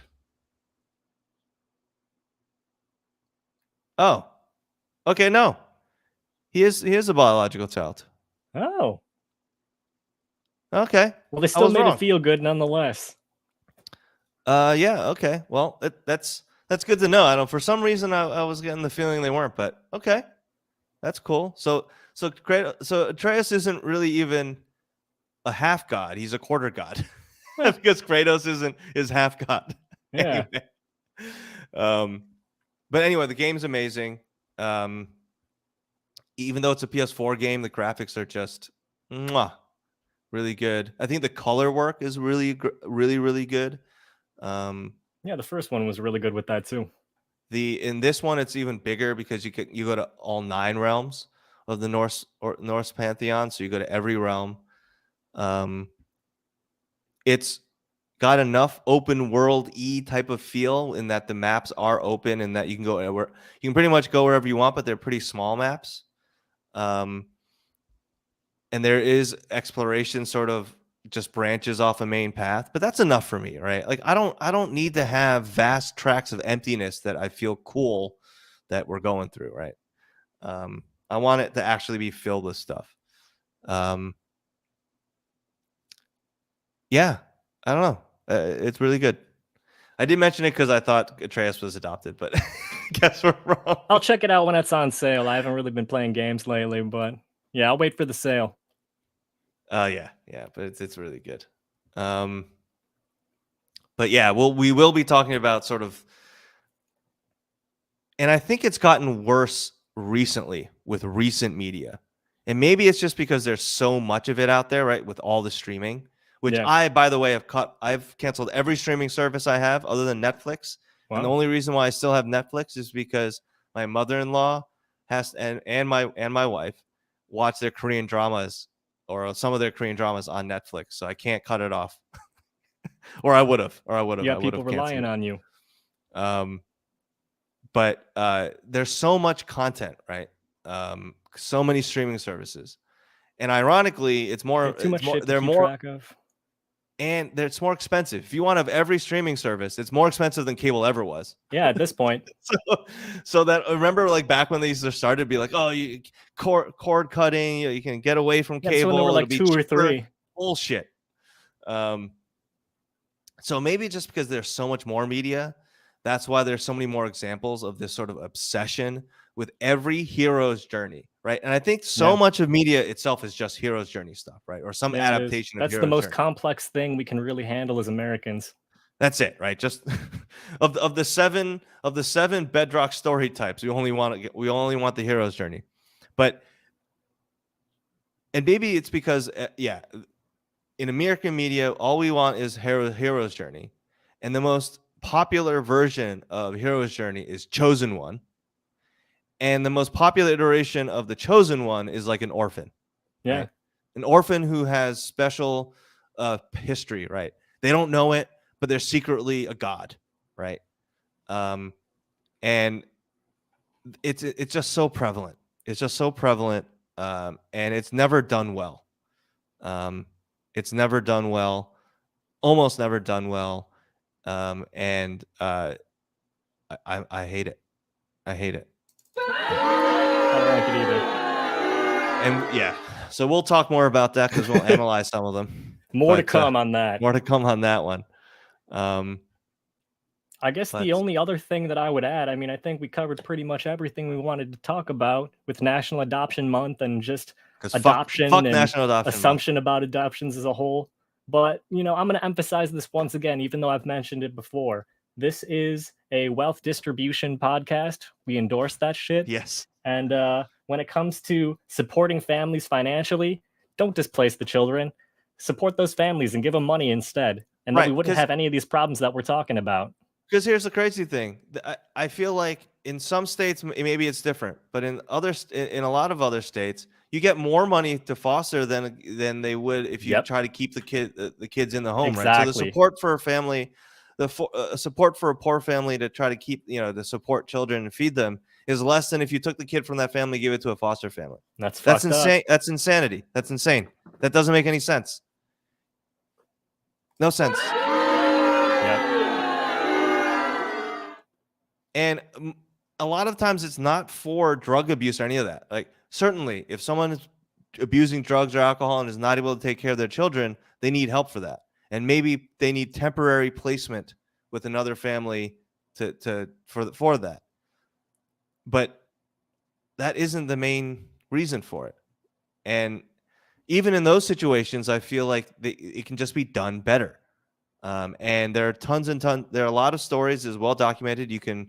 Speaker 1: Oh, okay. No, he is a biological child.
Speaker 2: Oh,
Speaker 1: okay.
Speaker 2: Well, they still made it feel good nonetheless.
Speaker 1: Yeah. Okay. Well, that's good to know. I don't. For some reason, I was getting the feeling they weren't, but okay, that's cool. So Atreus isn't really even a half god. He's a quarter god because Kratos is half god.
Speaker 2: Yeah.
Speaker 1: Anyway. But anyway, the game's amazing. Even though it's a PS4 game, the graphics are just really good. I think the color work is really, really, really good.
Speaker 2: Yeah, the first one was really good with that too.
Speaker 1: In this one, it's even bigger because you go to all 9 realms of the Norse pantheon, so you go to every realm. It's got enough open world type of feel in that the maps are open and that you can go anywhere. You can pretty much go wherever you want, but they're pretty small maps. And there is exploration sort of just branches off a main path, but that's enough for me, right? Like I don't need to have vast tracts of emptiness that I feel cool that we're going through, right? I want it to actually be filled with stuff. Yeah, I don't know. It's really good. I did mention it because I thought Atreus was adopted, but guess we're wrong.
Speaker 2: I'll check it out when it's on sale. I haven't really been playing games lately, but yeah, I'll wait for the sale.
Speaker 1: Yeah, but it's really good. But yeah, we will be talking about sort of, and I think it's gotten worse recently with recent media, and maybe it's just because there's so much of it out there, right? With all the streaming. Which I, by the way, I've canceled every streaming service I have other than Netflix. Wow. And the only reason why I still have Netflix is because my mother-in-law and my wife watch their Korean dramas or some of their Korean dramas on Netflix. So I can't cut it off. or I would have.
Speaker 2: Yeah, people relying on you.
Speaker 1: But there's so much content, right? So many streaming services. And ironically, it's more
Speaker 2: too much shit to
Speaker 1: they're
Speaker 2: keep
Speaker 1: more
Speaker 2: track of.
Speaker 1: And it's more expensive. If you want to have every streaming service, it's more expensive than cable ever was.
Speaker 2: Yeah, at this point.
Speaker 1: so that remember, like back when these started to be like, oh, you cord cutting, you can get away from cable.
Speaker 2: So when there were like 2 or 3.
Speaker 1: Bullshit. So maybe just because there's so much more media, that's why there's so many more examples of this sort of obsession with every hero's journey, right? And I think so much of media itself is just hero's journey stuff, right? Or some adaptation of
Speaker 2: that's the most complex thing we can really handle as Americans.
Speaker 1: That's it, right? Just of the seven bedrock story types, we only want the hero's journey. And maybe it's because in American media, all we want is hero's journey, and the most popular version of hero's journey is Chosen One. And the most popular iteration of the Chosen One is like an orphan.
Speaker 2: Yeah.
Speaker 1: Right? An orphan who has special history, right? They don't know it, but they're secretly a god, right? And it's just so prevalent. It's just so prevalent, and it's never done well. It's never done well, almost never done well, and I hate it. I hate it.
Speaker 2: I don't like it either.
Speaker 1: And yeah, so we'll talk more about that because we'll analyze some of them.
Speaker 2: More to come on that.
Speaker 1: More to come on that one.
Speaker 2: I guess
Speaker 1: But
Speaker 2: the only other thing that I would add, I mean, I think we covered pretty much everything we wanted to talk about with National Adoption Month and just
Speaker 1: because
Speaker 2: adoption
Speaker 1: fuck
Speaker 2: and
Speaker 1: National Adoption Month.
Speaker 2: assumption about adoptions as a whole. But, I'm going to emphasize this once again, even though I've mentioned it before. This is a wealth distribution podcast. We endorse that shit.
Speaker 1: Yes.
Speaker 2: And when it comes to supporting families financially, don't displace the children. Support those families and give them money instead. And then we wouldn't have any of these problems that we're talking about.
Speaker 1: Because here's the crazy thing. I feel like in some states, maybe it's different, but in a lot of other states, you get more money to foster than they would if you try to keep the kids in the home, right? So the support for a family, support for a poor family to try to keep, to support children and feed them is less than if you took the kid from that family, give it to a foster family.
Speaker 2: That's
Speaker 1: insane.
Speaker 2: Up.
Speaker 1: That's insanity. That's insane. That doesn't make any sense. No sense. And a lot of times it's not for drug abuse or any of that. Like, certainly, if someone is abusing drugs or alcohol and is not able to take care of their children, they need help for that. And maybe they need temporary placement with another family for that. But that isn't the main reason for it. And even in those situations, I feel like it can just be done better. And there are there are a lot of stories, is well documented. You can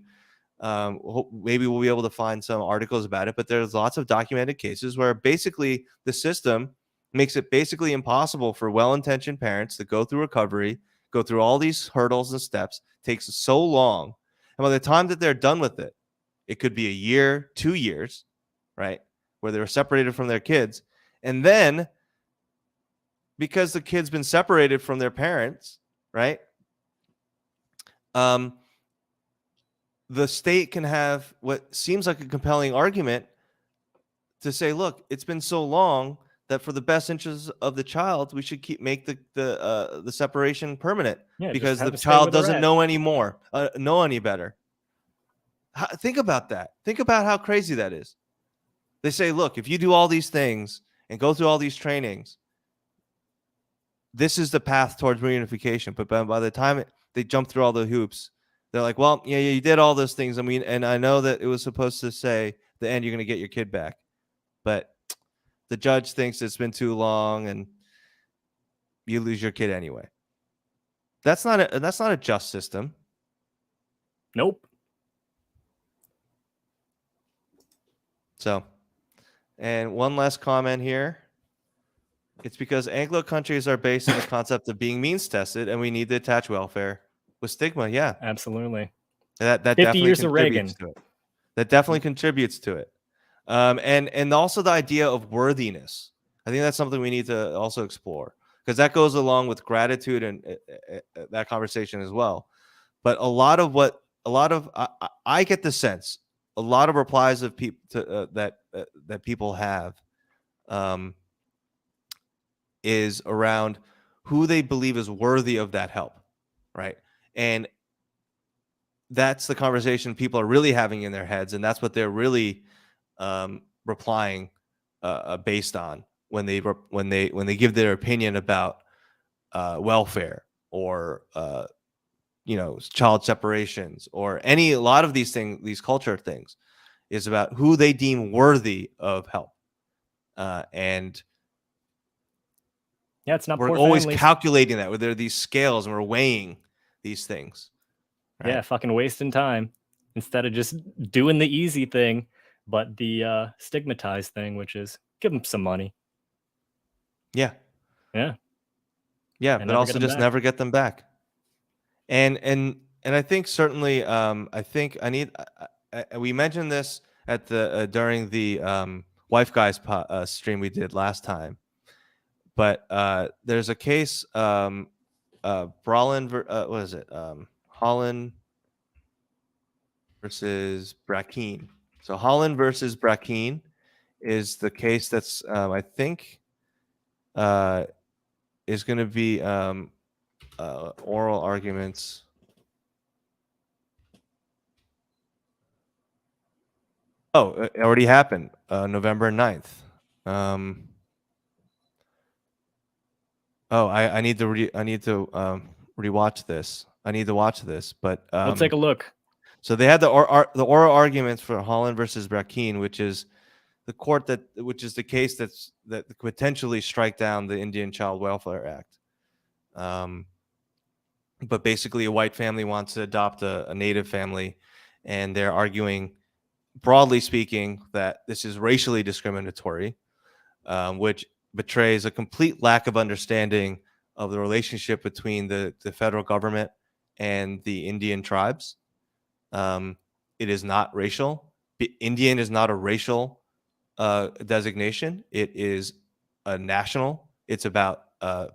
Speaker 1: maybe we'll be able to find some articles about it, but there's lots of documented cases where basically the system makes it basically impossible for well-intentioned parents to go through recovery, go through all these hurdles and steps. It takes so long, and by the time that they're done with it, it could be a year, 2 years, right, where they were separated from their kids. And then because the kid's been separated from their parents, right, the state can have what seems like a compelling argument to say, look, it's been so long that for the best interests of the child, we should make the separation permanent, because the child doesn't know anymore, know any better. Think about that. Think about how crazy that is. They say, look, if you do all these things and go through all these trainings, this is the path towards reunification. But by the time they jump through all the hoops, they're like, well, yeah, you did all those things. I mean, and I know that it was supposed to say the end, you're going to get your kid back, but the judge thinks it's been too long and you lose your kid anyway. That's not a just system.
Speaker 2: Nope.
Speaker 1: So, and one last comment here. It's because Anglo countries are based on the concept of being means tested, and we need to attach welfare with stigma. Yeah,
Speaker 2: absolutely.
Speaker 1: That
Speaker 2: 50
Speaker 1: definitely
Speaker 2: years of Reagan.
Speaker 1: To it. That definitely contributes to it. And also the idea of worthiness. I think that's something we need to also explore, because that goes along with gratitude and that conversation as well. But I get the sense a lot of replies of people that people have is around who they believe is worthy of that help, right? And that's the conversation people are really having in their heads, and that's what they're really replying based on when they give their opinion about welfare or child separations or a lot of these things. These culture things is about who they deem worthy of help, and
Speaker 2: yeah, it's not.
Speaker 1: We're always calculating that. There are these scales, and we're weighing these things.
Speaker 2: Right? Yeah, fucking wasting time instead of just doing the easy thing, but the stigmatized thing, which is give them some money.
Speaker 1: Yeah,
Speaker 2: and
Speaker 1: but also just never get them back. And I think certainly, I think we mentioned this at the during the Wife Guys stream we did last time. But there's a case, Brolin, what is it? Holland versus Brackeen. So Holland versus Brackeen is the case that's, I think, is going to be oral arguments. Oh, it already happened, November 9th. Oh, I need to rewatch this. I need to watch this. But
Speaker 2: We'll take a look.
Speaker 1: so they had the oral arguments for Holland versus Rakhine, which is the court which is the case that could potentially strike down the Indian Child Welfare Act. But basically, a white family wants to adopt a native family, and they're arguing, broadly speaking, that this is racially discriminatory, which betrays a complete lack of understanding of the relationship between the federal government and the Indian tribes. It is not racial. Indian is not a racial designation. It is a national. It's about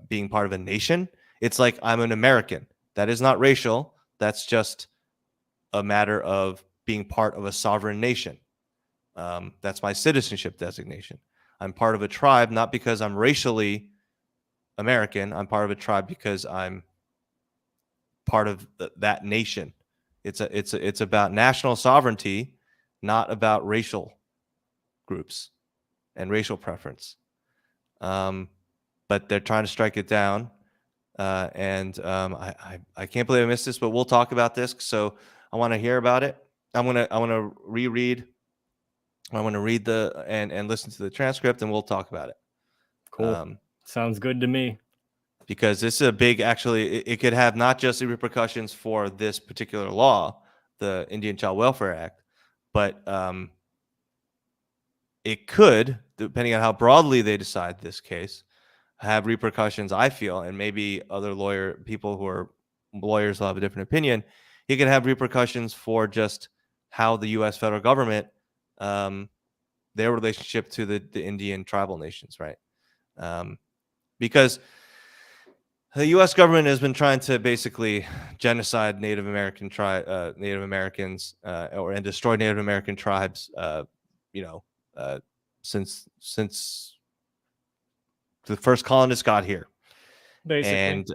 Speaker 1: being part of a nation. It's like I'm an American. That is not racial. That's just a matter of being part of a sovereign nation. That's my citizenship designation. I'm part of a tribe not because I'm racially American. I'm part of a tribe because I'm part of that nation. It's about national sovereignty, not about racial groups and racial preference. But they're trying to strike it down. I can't believe I missed this, but we'll talk about this. So I want to hear about it. I want to reread. I want to read and listen to the transcript, and we'll talk about it.
Speaker 2: Cool. Sounds good to me.
Speaker 1: Because this is a big, actually, it could have not just the repercussions for this particular law, the Indian Child Welfare Act, but it could, depending on how broadly they decide this case, have repercussions, I feel, and maybe other people who are lawyers will have a different opinion. It could have repercussions for just how the U.S. federal government, their relationship to the Indian tribal nations, right? Because the U.S. government has been trying to basically genocide Native Americans and destroy Native American tribes, since the first colonists got here.
Speaker 2: Basically.
Speaker 1: And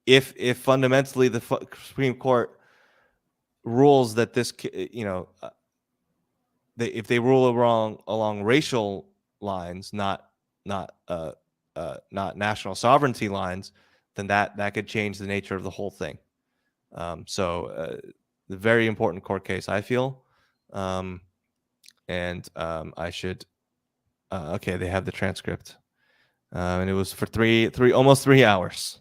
Speaker 1: if fundamentally the Supreme Court rules that this, if they rule along racial lines, not national sovereignty lines, then that could change the nature of the whole thing. The very important court case, I feel. I should. Okay, they have the transcript, and it was for almost 3 hours.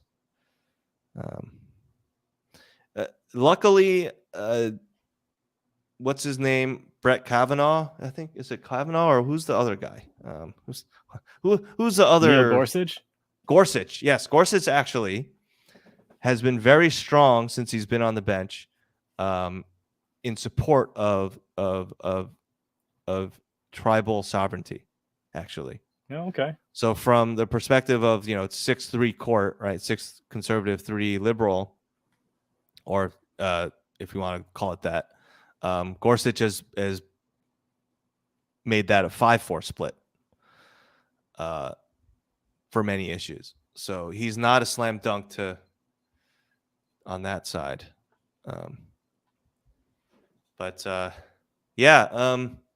Speaker 1: Luckily, what's his name? Brett Kavanaugh, I think. Is it Kavanaugh, or who's the other guy? Who's the other?
Speaker 2: Neil Gorsuch?
Speaker 1: Gorsuch, yes. Gorsuch actually has been very strong since he's been on the bench, in support of tribal sovereignty, actually.
Speaker 2: Oh, okay.
Speaker 1: So from the perspective of, it's 6-3 court, right? 6 conservative, 3 liberal, or if you want to call it that, Gorsuch has made that a 5-4 split for many issues. So he's not a slam dunk on that side.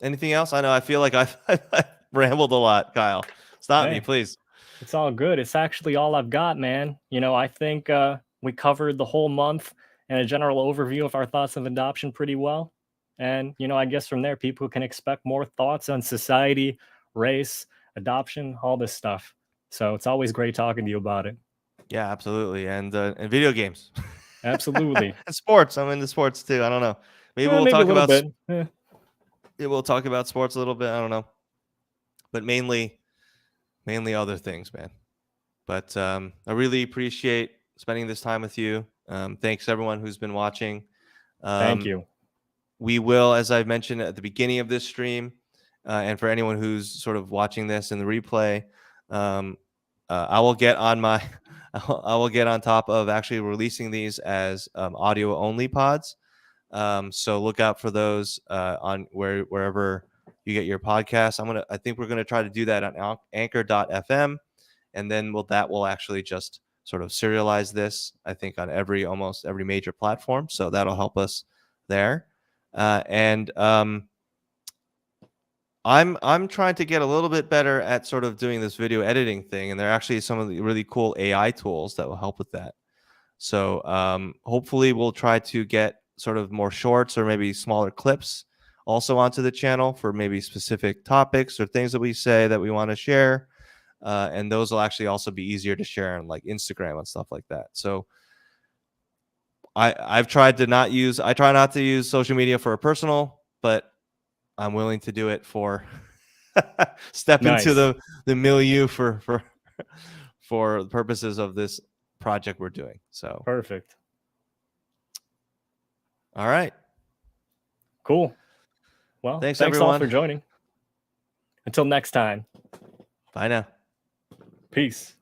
Speaker 1: Anything else? I feel like I've rambled a lot, Kyle. Stop me, please.
Speaker 2: It's all good. It's actually all I've got, man. I think we covered the whole month and a general overview of our thoughts of adoption pretty well. And, I guess from there, people can expect more thoughts on society, race, adoption, all this stuff. So it's always great talking to you about it.
Speaker 1: Yeah, absolutely. And video games.
Speaker 2: Absolutely.
Speaker 1: And sports. I'm into sports too. I don't know. Maybe we'll talk about
Speaker 2: bit.
Speaker 1: We'll talk about sports a little bit. I don't know. But mainly other things, man. But I really appreciate spending this time with you. Thanks everyone who's been watching.
Speaker 2: Thank you.
Speaker 1: We will, as I mentioned at the beginning of this stream, and for anyone who's sort of watching this in the replay, I will get on top of actually releasing these as audio only pods. So look out for those on wherever you get your podcasts. I think we're gonna try to do that on Anchor.fm, and then that will actually just sort of serialize this, I think, on almost every major platform. So that'll help us there. I'm trying to get a little bit better at sort of doing this video editing thing, and there are actually some of the really cool AI tools that will help with that. So hopefully we'll try to get sort of more shorts or maybe smaller clips also onto the channel for maybe specific topics or things that we say that we want to share. And those will actually also be easier to share on like Instagram and stuff like that. So I try not to use social media for a personal, but I'm willing to do it for step into
Speaker 2: Nice.
Speaker 1: the milieu for for the purposes of this project we're doing. So
Speaker 2: Perfect.
Speaker 1: all right.
Speaker 2: Cool. Well,
Speaker 1: Thanks
Speaker 2: thanks all
Speaker 1: everyone.
Speaker 2: for joining. Until next time.
Speaker 1: Bye now.
Speaker 2: Peace.